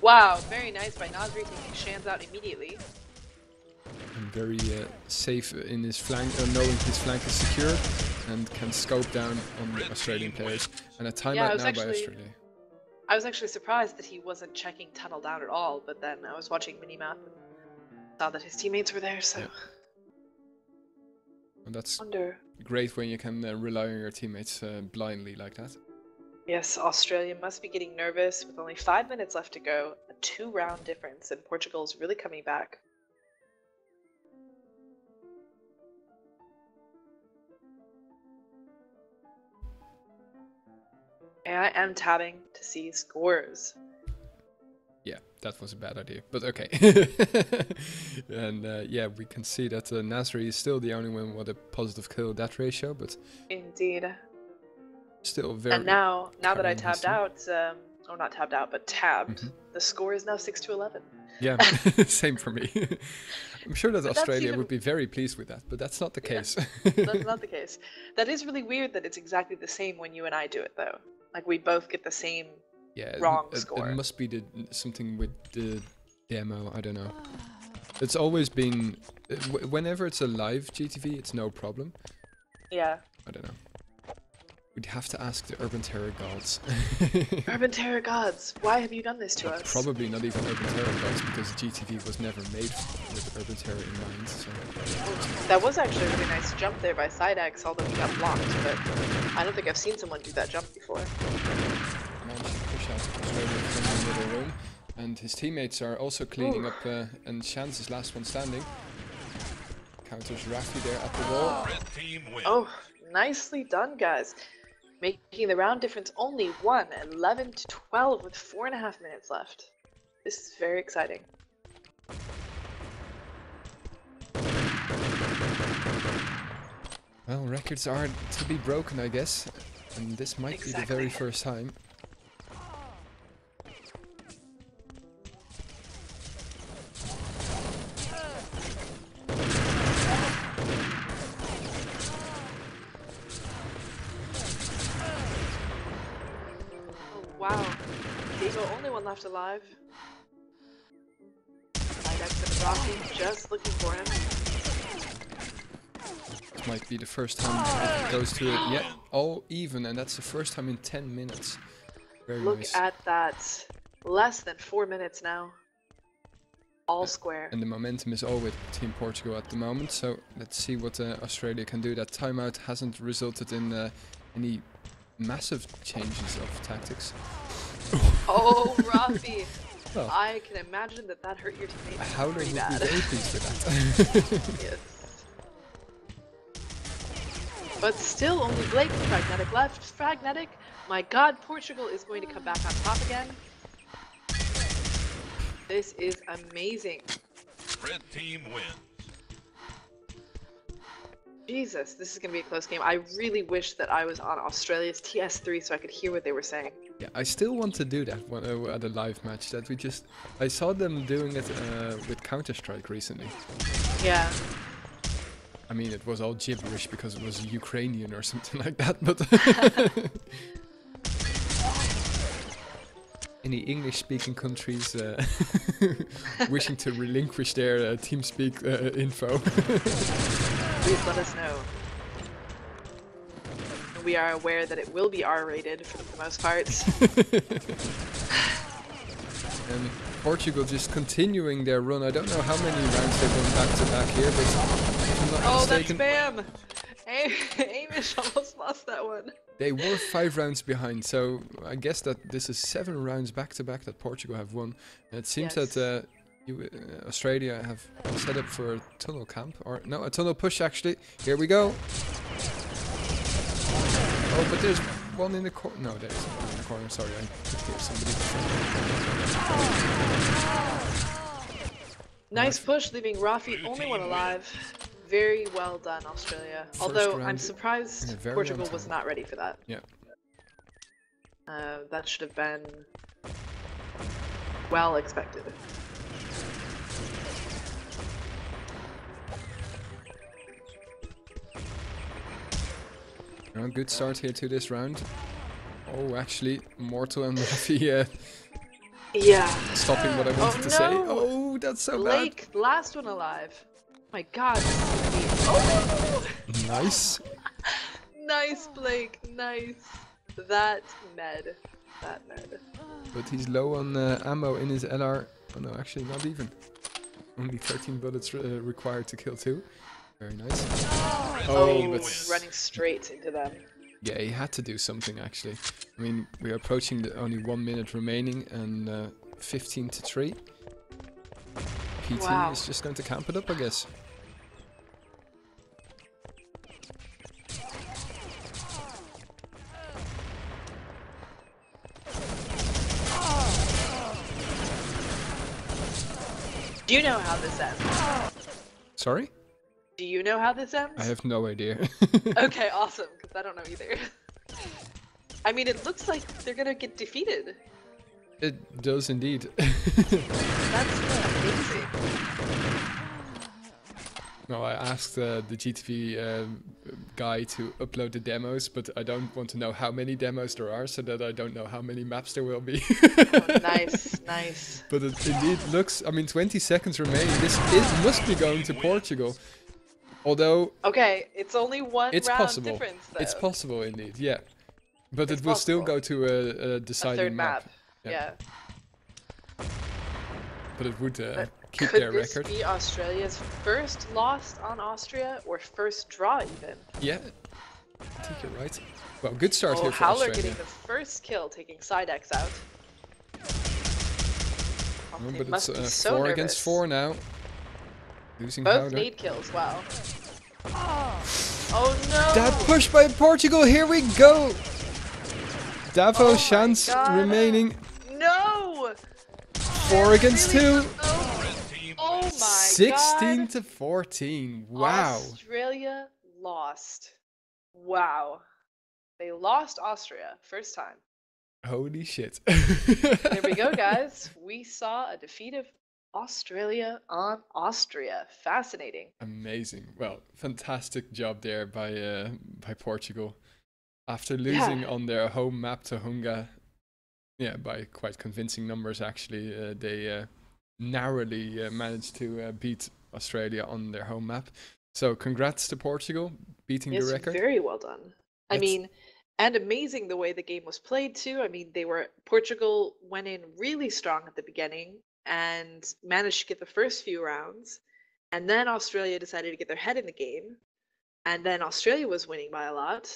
Wow, very nice by Nasri taking Shans out immediately. And very safe in his flank, knowing his flank is secure, and can scope down on the Australian players. And a timeout now by Australia. I was actually surprised that he wasn't checking tunnel down at all, but then I was watching minimap and saw that his teammates were there, so... Yeah. And that's great when you can rely on your teammates blindly like that. Yes, Australia must be getting nervous with only 5 minutes left to go. A 2-round difference, and Portugal's really coming back. And I am tabbing to see scores. Yeah, that was a bad idea, but okay. And yeah, we can see that Nasri is still the only one with a positive kill death ratio, but indeed, still very. And now that I tabbed out, or not tabbed out, but tabbed, the score is now 6-11. Yeah, same for me. I'm sure that Australia would be very pleased with that, but that's not the case. That's not the case. That is really weird that it's exactly the same when you and I do it, though. Like, we both get the same wrong score. It must be something with the demo, I don't know. It's always been... whenever it's a live GTV, it's no problem. Yeah. I don't know. We'd have to ask the Urban Terror gods. Urban Terror gods, why have you done this to us? Probably not even Urban Terror gods, because GTV was never made with Urban Terror in mind. So. That was actually a really nice jump there by Sidex, although he got blocked, but I don't think I've seen someone do that jump before. Push out Australia from the middle room, and his teammates are also cleaning up, and Chance is last one standing. Counters Rafi there at the wall. Oh, nicely done, guys. Making the round difference only 1, 11-12 with 4.5 minutes left. This is very exciting. Well, records are to be broken, I guess, and this might be the very first time. Wow, Diego, only one left alive. Sidex and Rocky just looking for him. This might be the first time it goes to it. Yeah, all even, and that's the first time in 10 minutes. Very Look nice. at that. Less than 4 minutes now. All square. And the momentum is all with Team Portugal at the moment, so let's see what Australia can do. That timeout hasn't resulted in any massive changes of tactics. Oh, Rafi! Oh. I can imagine that that hurt your teammates. How pretty would be bad. very pleased with that. Yes. But still, only Blake and Fragnetic left. Fragnetic, my god, Portugal is going to come back on top again. This is amazing. Red team wins. Jesus, this is going to be a close game. I really wish that I was on Australia's TS3 so I could hear what they were saying. Yeah, I still want to do that at a live match. That I saw them doing it with Counter-Strike recently. Yeah. I mean, it was all gibberish because it was Ukrainian or something like that, but... Any English-speaking countries wishing to relinquish their TeamSpeak info? Please let us know. We are aware that it will be R-rated for the most part. And Portugal just continuing their run. I don't know how many rounds they've won back-to-back here, but if I'm not mistaken, that's spam! Amish almost lost that one. They were 5 rounds behind, so I guess that this is 7 rounds back-to-back that Portugal have won. And it seems that Australia have set up for a tunnel camp, or no, a tunnel push actually. Here we go. Oh, but there's one in the corner. No, there's one in the corner. Sorry, I could hear somebody. Nice push, leaving Rafi only one alive. Very well done, Australia. Although I'm surprised Portugal was not ready for that. Yeah. That should have been well expected. Good start here to this round. Oh, actually, Mortal and Rafi Yeah. Stopping what I wanted to say. Oh, that's so Blake, last one alive. My God. Oh! bad. Nice. Nice, Blake. Nice. That med. That med. But he's low on ammo in his LR. Oh no, actually not even. Only 13 bullets required to kill 2. Very nice. Oh, but running straight into them. yeah, he had to do something actually. I mean, we're approaching the only 1 minute remaining and 15 to 3. PT is just going to camp it up, I guess. Do you know how this ends? Sorry? Do you know how this ends? I have no idea. Okay, awesome, because I don't know either. I mean, it looks like they're gonna get defeated. It does indeed. That's amazing. No, I asked the GTV guy to upload the demos, but I don't want to know how many demos there are, so that I don't know how many maps there will be. Oh, nice, nice. But it indeed looks, I mean, 20 seconds remaining. This must be going to Portugal. Although... Okay, it's only one it's round possible. difference, though. It's possible, indeed, yeah. But It's it will still possible. go to a deciding Third map. Yeah. Yeah. But it would But keep could their this record. be Australia's first loss on Austria, or first draw even? Yeah, I think you're right. Well, good start Oh, here for Howler Australia. getting the first kill, taking Sidex out. Oh, No, they but must it's be so 4 nervous. against 4 now. Losing Both Howler. nade kills, wow. Oh no! That push by Portugal, here we go! Davo Oh my chance God. remaining. No! 4 against 2. Oh my 16 God. to 14. Wow. Australia lost. Wow. They lost Austria, first time. Holy shit. There we go, guys. We saw a defeat of Australia on Austria. Fascinating. Amazing. Well, fantastic job there by Portugal. After losing on their home map to Tohunga, yeah, by quite convincing numbers actually, they narrowly managed to beat Australia on their home map. So congrats to Portugal, beating the record. Very well done. I mean, and amazing the way the game was played too. I mean, Portugal went in really strong at the beginning and managed to get the first few rounds, and then Australia decided to get their head in the game, and then Australia was winning by a lot,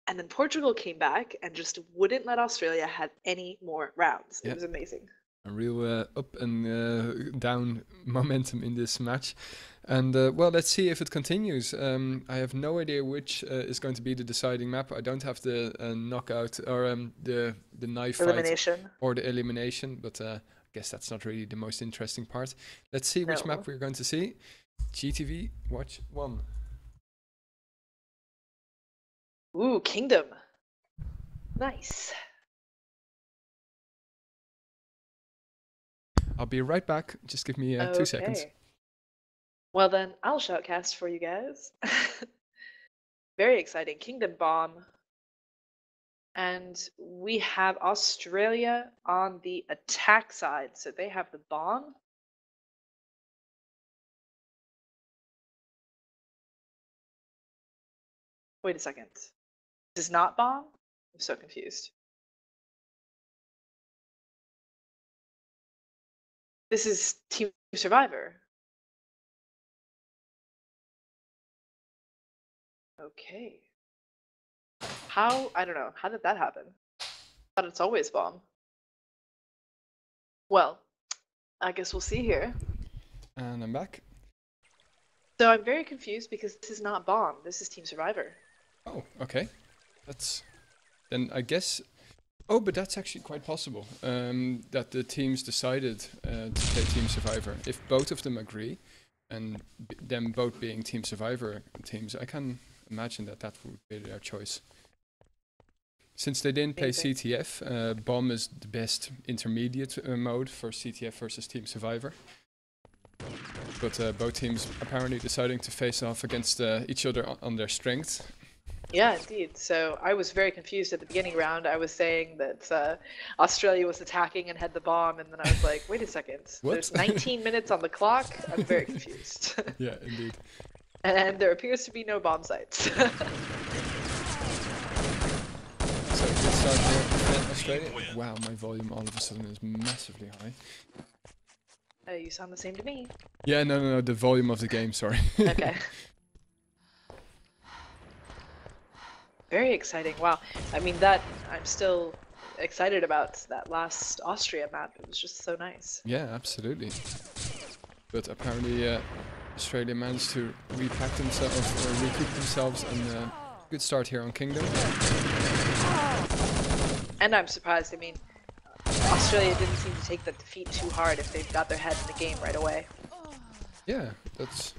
and then Portugal came back and just wouldn't let Australia have any more rounds. It was amazing. A real up and down momentum in this match. And well, let's see if it continues. I have no idea which is going to be the deciding map. I don't have the knockout or the knife Elimination. fight or the elimination, but I guess that's not really the most interesting part. Let's see which map we're going to see. GTV, watch 1. Ooh, Kingdom. Nice. I'll be right back. Just give me 2 seconds. Well then, I'll shoutcast for you guys. Very exciting. Kingdom Bomb. And we have Australia on the attack side. So they have the bomb. Wait a second. This is not bomb? I'm so confused. This is Team Survivor. Okay. I don't know. How did that happen? I thought it's always bomb. Well, I guess we'll see here. And I'm back. So I'm very confused because this is not bomb. This is Team Survivor. Oh, okay. Then I guess... Oh, but that's actually quite possible. That the teams decided to play Team Survivor. If both of them agree, and them both being Team Survivor teams, I can imagine that would be their choice. Since they didn't play CTF, Bomb is the best intermediate mode for CTF versus Team Survivor. But both teams apparently deciding to face off against each other on their strengths. Yeah, indeed. So I was very confused at the beginning round. I was saying that Australia was attacking and had the bomb, and then I was like, wait a second. What? There's 19 minutes on the clock. I'm very confused. Yeah, indeed. And there appears to be no bomb sites. So good start there for Australia. Wow, my volume all of a sudden is massively high. You sound the same to me. Yeah, no, the volume of the game, sorry. Okay. Very exciting. Wow. I mean, I'm still excited about that last Austria map. It was just so nice. Yeah, absolutely. But apparently Australia managed to repack themselves, or recoup themselves, and good start here on Kingdom. And I'm surprised. I mean, Australia didn't seem to take the defeat too hard if they've got their head in the game right away. Yeah, that's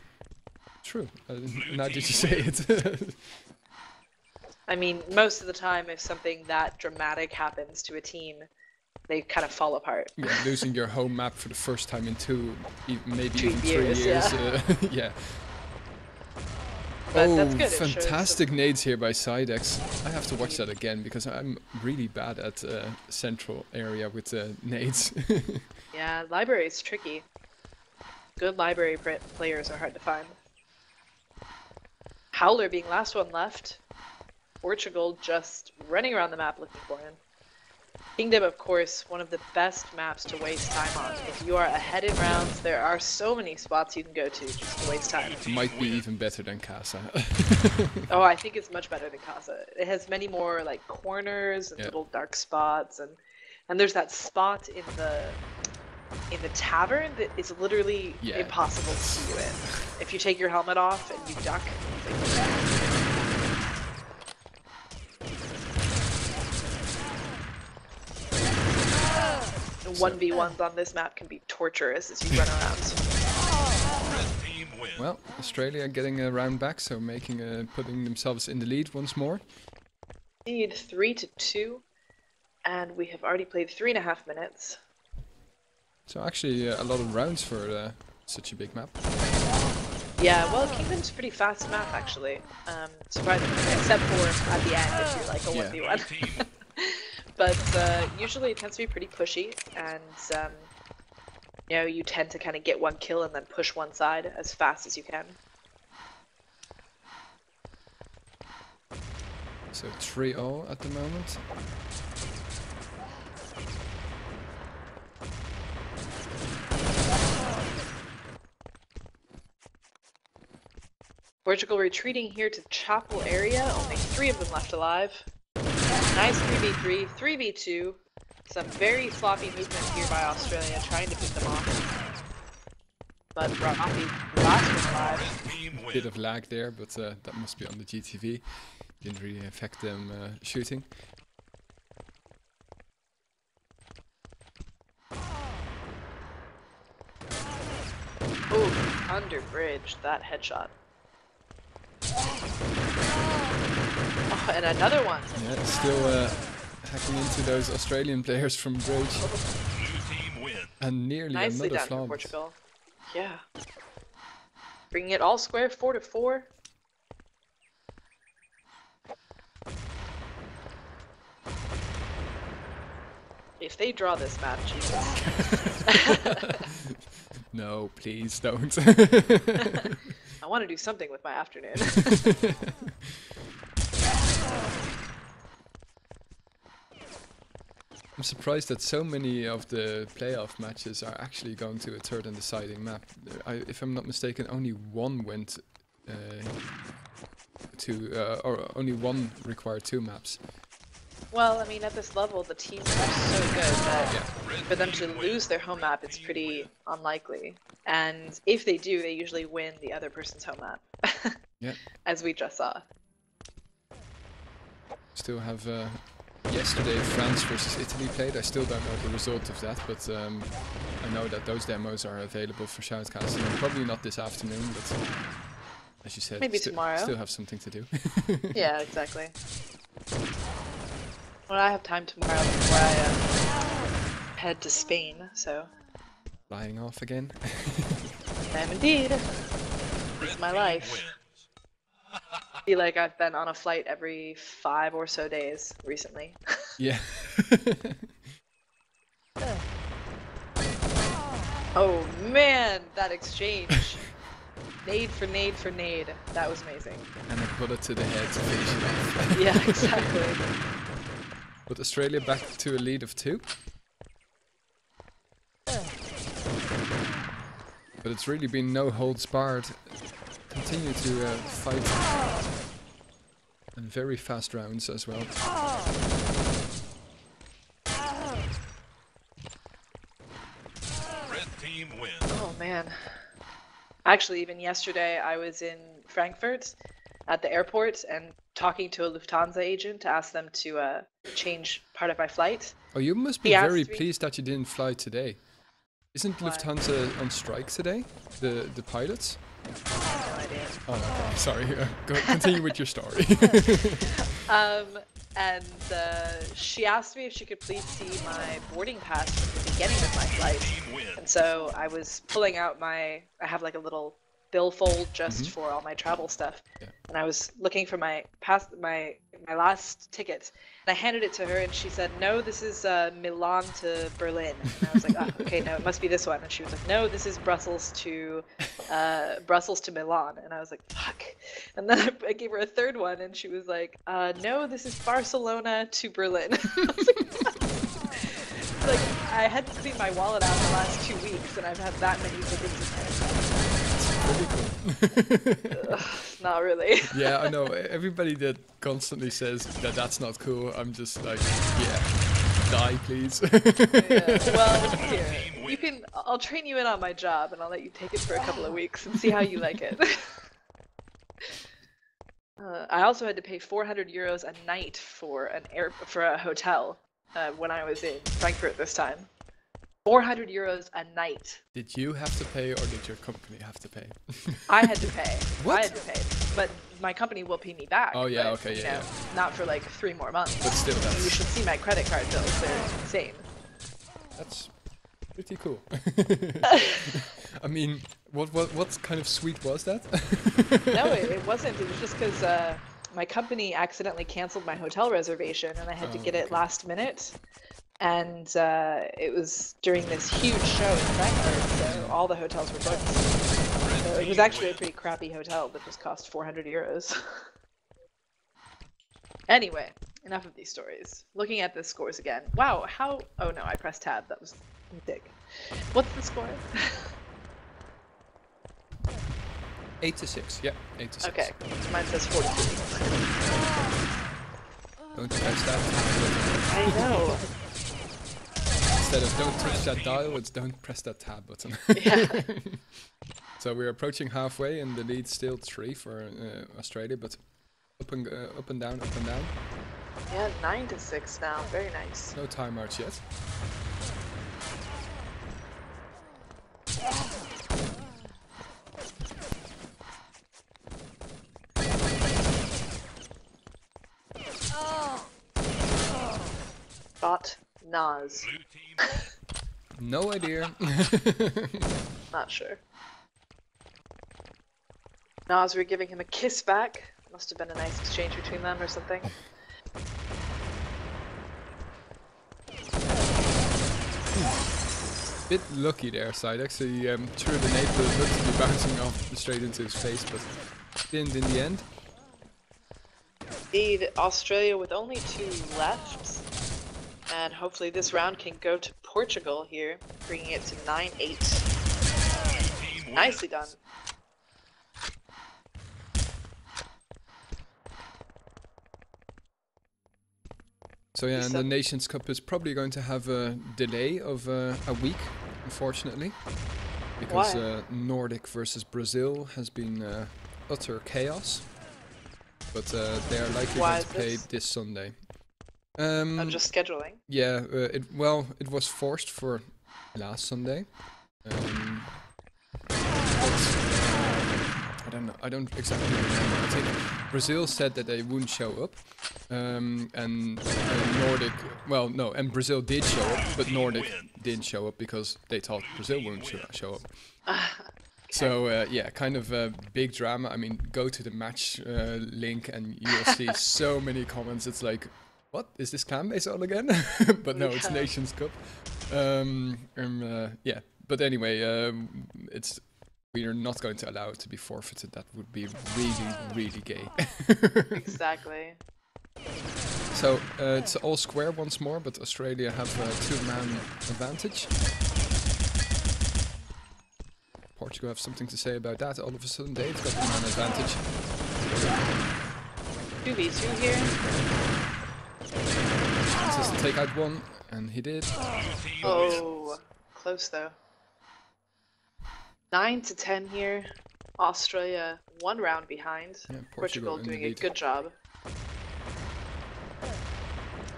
true. Now did you say it? I mean, most of the time, if something that dramatic happens to a team, they kind of fall apart. Yeah, losing your home map for the first time in maybe 2 even 3 years, years. yeah. Yeah. But Oh, that's good. It shows fantastic nades here by Sidex. I have to watch that again because I'm really bad at central area with nades. Yeah, library is tricky. Good library players are hard to find. Howler being last one left. Portugal just running around the map looking for him. Kingdom, of course, one of the best maps to waste time on. If you are ahead in rounds, there are so many spots you can go to just to waste time. Might be even better than Casa. Oh, I think it's much better than Casa. It has many more like corners and little dark spots, and there's that spot in the tavern that is literally impossible to see you in. If you take your helmet off and you duck, it's like, 1v1s on this map can be torturous as you run around. Well, Australia getting a round back, so putting themselves in the lead once more. Lead 3-2, and we have already played 3.5 minutes. So actually a lot of rounds for such a big map. Yeah, well, Kingdom's a pretty fast map actually, surprisingly, except for at the end if you're like a 1v1. But usually it tends to be pretty pushy, and you know, you tend to kind of get one kill and then push one side as fast as you can. So 3-0 at the moment. Portugal retreating here to Chapel area, only 3 of them left alive. Nice 3v3, 3v2. Some very sloppy movement here by Australia, trying to pick them off. But Rocky, last one alive. Bit of lag there, but that must be on the GTV. Didn't really affect them shooting. Oh, under bridge, that headshot. Oh, and another one. Yeah, still hacking into those Australian players from bridge. And nearly Nicely another done for flaunt. Portugal. Yeah. Bringing it all square, 4-4. If they draw this map, Jesus. No, please don't. I want to do something with my afternoon. I'm surprised that so many of the playoff matches are actually going to a third and deciding map. If I'm not mistaken, only one went or only one required 2 maps. Well, I mean, at this level, the teams are so good that for them to lose their home map, it's pretty unlikely. And if they do, they usually win the other person's home map. Yeah. As we just saw. Still have yesterday France versus Italy played. I still don't know the result of that, but I know that those demos are available for Shoutcast. Probably not this afternoon, but as you said, maybe tomorrow. Still have something to do. Yeah, exactly. Well, I have time tomorrow before I head to Spain, so. Flying off again. I am indeed. This is my life. feel like I've been on a flight every 5 or so days recently. Yeah. Oh man, that exchange. Nade for nade for nade. That was amazing. And a bullet to the head to finish it off. Yeah, exactly. But Australia back to a lead of 2. But it's really been no holds barred. Continue to fight. And very fast rounds as well. Red team wins. Oh man. Actually, even yesterday I was in Frankfurt at the airport and talking to a Lufthansa agent to ask them to change part of my flight. Oh, you must be He very asked me- pleased that you didn't fly today. Isn't Why? Lufthansa on strike today? The pilots? No idea. Oh, okay. Sorry. Continue with your story. And she asked me if she could please see my boarding pass from the beginning of my flight. Team wins. And so I was pulling out I have like a little billfold just for all my travel stuff. Yeah. And I was looking for my last ticket. And I handed it to her and she said, no, this is Milan to Berlin. And I was like, oh, okay, no, it must be this one. And she was like, no, this is Brussels to Milan. And I was like, fuck. And then I gave her a third one and she was like, no, this is Barcelona to Berlin. I was like, what? Like, I had to clean my wallet out the last 2 weeks and I've had that many bookings in my Pretty cool. Not really. Yeah, I know. Everybody that constantly says that that's not cool, I'm just like, yeah, die, please. Yeah. Well, here, I'll train you in on my job and I'll let you take it for a couple of weeks and see how you like it. I also had to pay 400 euros a night for a hotel when I was in Frankfurt this time. 400 euros a night. Did you have to pay or did your company have to pay? I had to pay. What? I had to pay. But my company will pay me back. Oh, yeah, but, okay, you yeah, know, not for like 3 more months. But still, You that's should see my credit card bills. They're insane. pretty cool. I mean, what kind of suite was that? No, it wasn't. It was just because my company accidentally canceled my hotel reservation and I had to get it last minute. And it was during this huge show in Frankfurt, so all the hotels were booked. So it was actually a pretty crappy hotel that just cost 400 euros. Anyway, enough of these stories. Looking at the scores again. Wow, oh no, I pressed tab. That was a mistake. What's the score? 8-6. Yeah, 8-6. Okay, so mine says 43. Don't press that. I know. Instead of don't touch that dial, it's don't press that tab button. Yeah. So we're approaching halfway, and the lead's still 3 for Australia, but up and down, up and down. Yeah, 9-6 now. Very nice. No timeouts yet. Bot Nas. Blue team. No idea. Not sure. Nas, we're giving him a kiss back. Must have been a nice exchange between them or something. Bit lucky there, Sidex. He threw the nade, but it looked to be bouncing off straight into his face, but didn't in the end. Indeed, Australia with only 2 left. And hopefully this round can go to Portugal here, bringing it to 9-8. Nicely done. So yeah, and the Nations Cup is probably going to have a delay of a week, unfortunately. Because Nordic versus Brazil has been utter chaos. But they are likely going to play this Sunday. I'm just scheduling. Yeah, it was forced for last Sunday. I don't exactly remember. I think Brazil said that they wouldn't show up, and Nordic. Well, no, and Brazil did show up, but Nordic didn't show up because they thought Brazil wouldn't show up. So yeah, kind of a big drama. I mean, go to the match link and you'll see so many comments. It's like, what is this clan base on again? But no, it's Nations Cup. Yeah, but anyway, we are not going to allow it to be forfeited. That would be really gay. Exactly. So it's all square once more, but Australia have a 2-man advantage. Portugal have something to say about that. All of a sudden, they've got the man advantage. 2v2 here. Chances to take out one, and he did. Oh, close though. 9-10 here. Australia 1 round behind. Yeah, Portugal doing a lead. good job.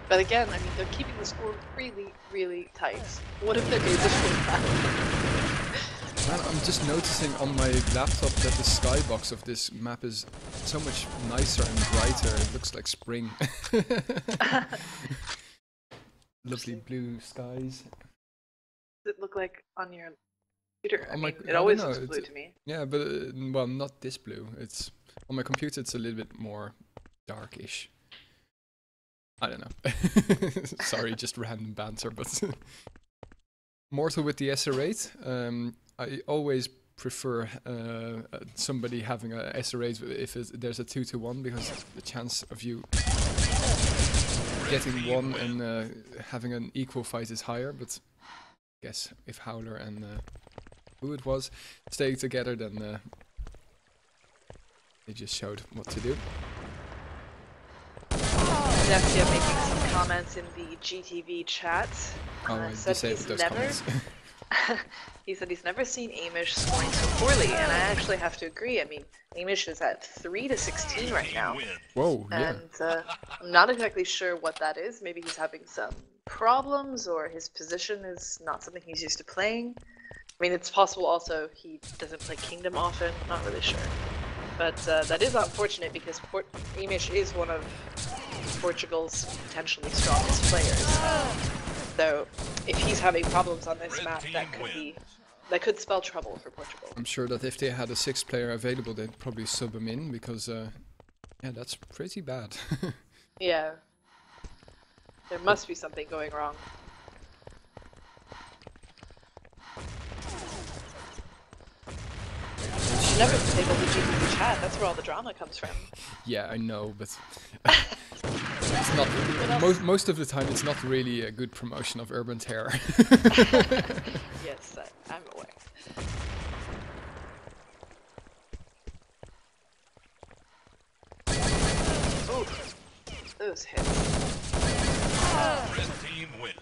But again, I mean, they're keeping the score really tight. What if they're able to win that? Man, I'm just noticing on my laptop that the skybox of this map is so much nicer and brighter. It looks like spring. Lovely blue skies. Does it look like on your computer? I On mean, my- it I always don't know, looks blue to me. Yeah, but well, not this blue. It's on my computer. It's a little bit more darkish. I don't know. Sorry, just random banter, but Mortal with the SR8. I always prefer somebody having a SR8 if there's a 2-1 because the chance of you getting one and having an equal fight is higher. But I guess if Howler and who it was staying together, then they just showed what to do. Nepia making some comments in the GTV chat. Oh, I Said disabled he's those never. comments. He said he's never seen Amish scoring so poorly, and I actually have to agree. I mean, Amish is at 3-16 right now, Whoa, yeah. and I'm not exactly sure what that is. Maybe he's having some problems, or his position is not something he's used to playing. I mean, it's possible also he doesn't play Kingdom often. Not really sure, but that is unfortunate because Amish is one of Portugal's potentially strongest players. So if he's having problems on this map, that could spell trouble for Portugal. I'm sure that if they had a 6th player available, they'd probably sub him in because, yeah, that's pretty bad. Yeah. There must be something going wrong. You should never disable the GTV chat. That's where all the drama comes from. Yeah, I know, but it's not. Most of the time, it's not really a good promotion of Urban Terror. Yes, I'm aware. Oh, those hits. Red team win.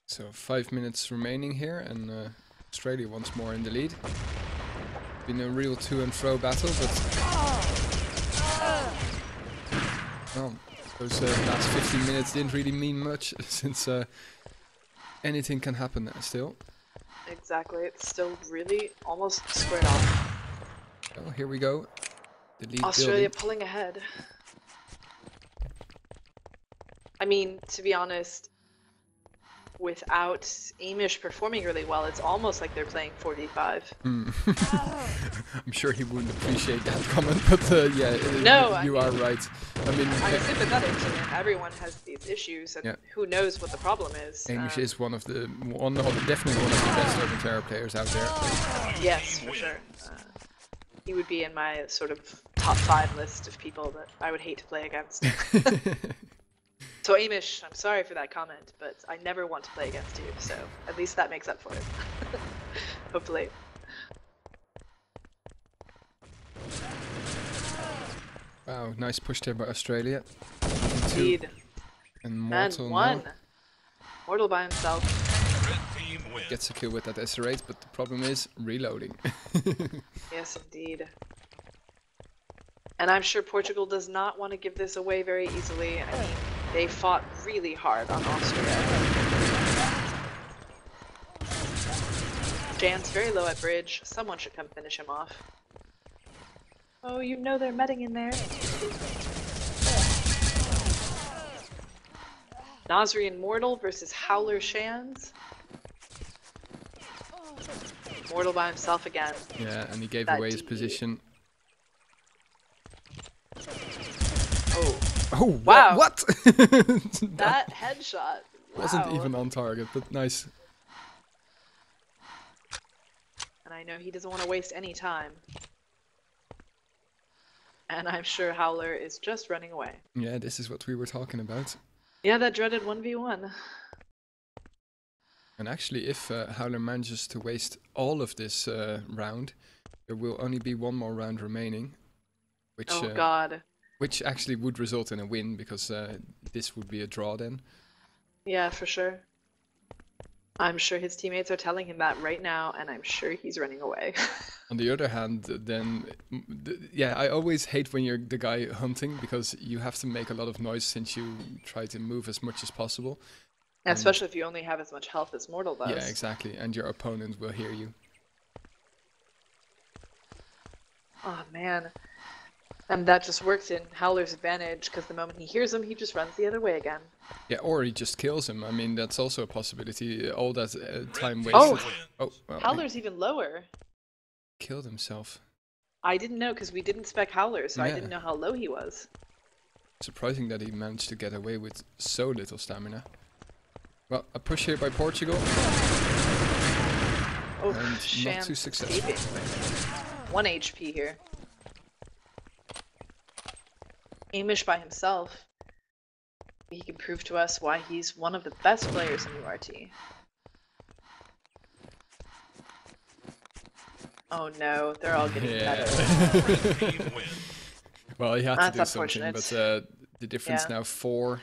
So 5 minutes remaining here, and Australia once more in the lead. Been a real to and fro battle, but well, those last 15 minutes didn't really mean much since anything can happen still. Exactly, it's still really almost squared off. Oh, here we go. The lead Australia building. pulling ahead. I mean, to be honest, without Amish performing really well, it's almost like they're playing 4v5. I'm sure he wouldn't appreciate that comment, but yeah, No, you are right. I mean, I'm sympathetic to him. Everyone has these issues, and Yeah. who knows what the problem is. Amish is definitely one of the best Urban Terror players out there. Yes, for sure. He would be in my sort of top 5 list of people that I would hate to play against. So Amish, I'm sorry for that comment, but I never want to play against you, so at least that makes up for it. Hopefully. Wow, nice push there by Australia. Indeed. And And Mortal one. now Mortal by himself. Red team win. gets a kill with that SR8, but the problem is reloading. Yes, indeed. And I'm sure Portugal does not want to give this away very easily. I mean, they fought really hard on Austria. Jan's very low at bridge. Someone should come finish him off. Oh, you know they're medding in there. Nasri Immortal versus Howler Shands. Immortal by himself again. Yeah, and he gave That away his DE. position. Oh, Oh, wow. what? that headshot. Wasn't Wow. even on target, but nice. And I know he doesn't want to waste any time. And I'm sure Howler is just running away. Yeah, this is what we were talking about. Yeah, that dreaded 1v1. And actually, if Howler manages to waste all of this round, there will only be one more round remaining, which Oh god. which actually would result in a win, because this would be a draw then. Yeah, for sure. I'm sure his teammates are telling him that right now, and I'm sure he's running away. On the other hand, then, yeah, I always hate when you're the guy hunting, because you have to make a lot of noise since you try to move as much as possible. Especially if you only have as much health as Mortal does. Yeah, exactly, and your opponent will hear you. Oh man. And that just works in Howler's advantage, because the moment he hears him, he just runs the other way again. Yeah, or he just kills him. I mean, that's also a possibility. All that time wasted. Oh! Oh, well, he Howler's even lower. killed himself. I didn't know, because we didn't spec Howler, so I Yeah. didn't know how low he was. Surprising that he managed to get away with so little stamina. Well, a push here by Portugal. Oh, And not Shan too successful. escaping. 1 HP here. Amish by himself. He can prove to us why he's one of the best players in URT. Oh no, they're all getting better. Red team win. Well, he had to That's do something, unfortunate. but the difference Yeah. now 4,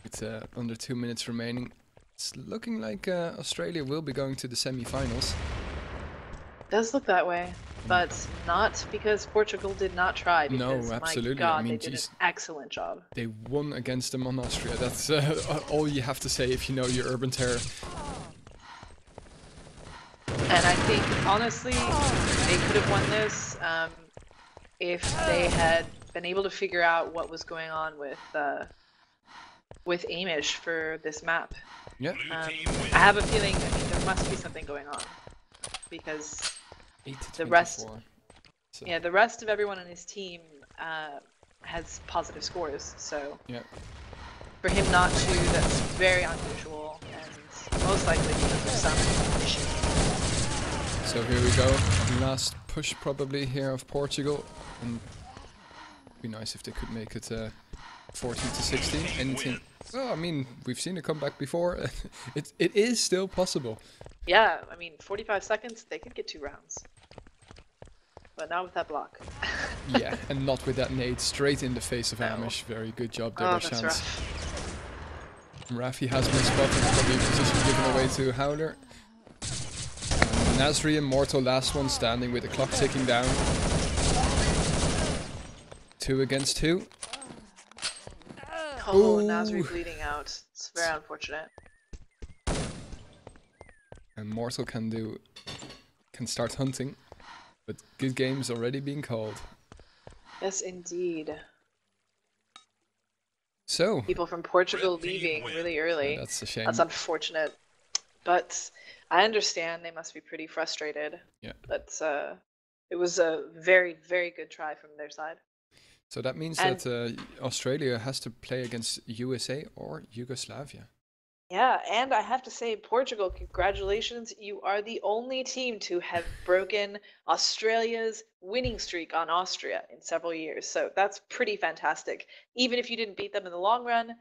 with under 2 minutes remaining. It's looking like Australia will be going to the semi-finals. Does look that way, but not because Portugal did not try. No, Because, absolutely. My I God, mean, they did geez. an excellent job. They won against them on Austria. That's all you have to say if you know your urban terror. And I think, honestly, they could have won this if they had been able to figure out what was going on with Amish for this map. Yeah, Blue team win. I have a feeling, I mean, there must be something going on. Because, 8 to The rest- 24. So, yeah, the rest of everyone on his team has positive scores, so yeah. for him not to, that's very unusual, and most likely because of some issue. So here we go. Last push probably here of Portugal. And it'd be nice if they could make it 14 to 16. Anything. Oh, I mean, we've seen a comeback before. it is still possible. Yeah, I mean, 45 seconds, they could get 2 rounds. But not with that block. Yeah, and not with that nade straight in the face of No. Amish. Very good job there, Oh, by that's Chance. rough. Rafi has been spotted, probably a position given away to Howler. Nasri Immortal, last one standing with the clock ticking down. 2 against 2. Oh, Ooh. Nasri bleeding out. It's very unfortunate. And Mortal can start hunting, but good game's already being called. Yes, indeed. So, People from Portugal Red team leaving win. really early. yeah, that's a shame. That's unfortunate. But I understand they must be pretty frustrated. Yeah. But it was a very, very good try from their side. So that means And- that Australia has to play against USA or Yugoslavia. Yeah, and I have to say, Portugal, congratulations. You are the only team to have broken Australia's winning streak on Austria in several years. So that's pretty fantastic. Even if you didn't beat them in the long run,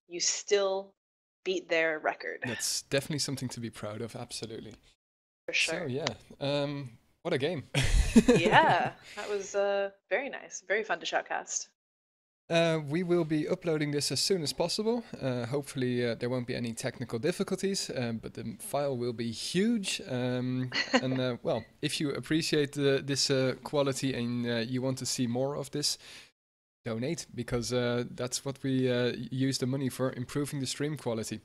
you still beat their record. That's definitely something to be proud of, absolutely. For sure. So yeah, what a game. Yeah, that was very nice. Very fun to shoutcast. We will be uploading this as soon as possible. Hopefully there won't be any technical difficulties, but the file will be huge. And well, if you appreciate this quality and you want to see more of this, donate, because that's what we use the money for, improving the stream quality.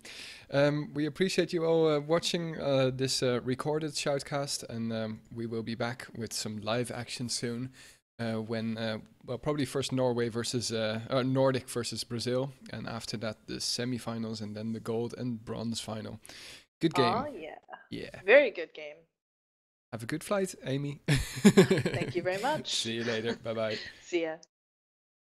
We appreciate you all watching this recorded shoutcast, and we will be back with some live action soon. when well, probably first Norway versus Nordic versus Brazil, and after that the semifinals, and then the gold and bronze final. Good game. Oh yeah. Yeah. Very good game. Have a good flight, Amy. Thank you very much. See you later. Bye bye. See ya.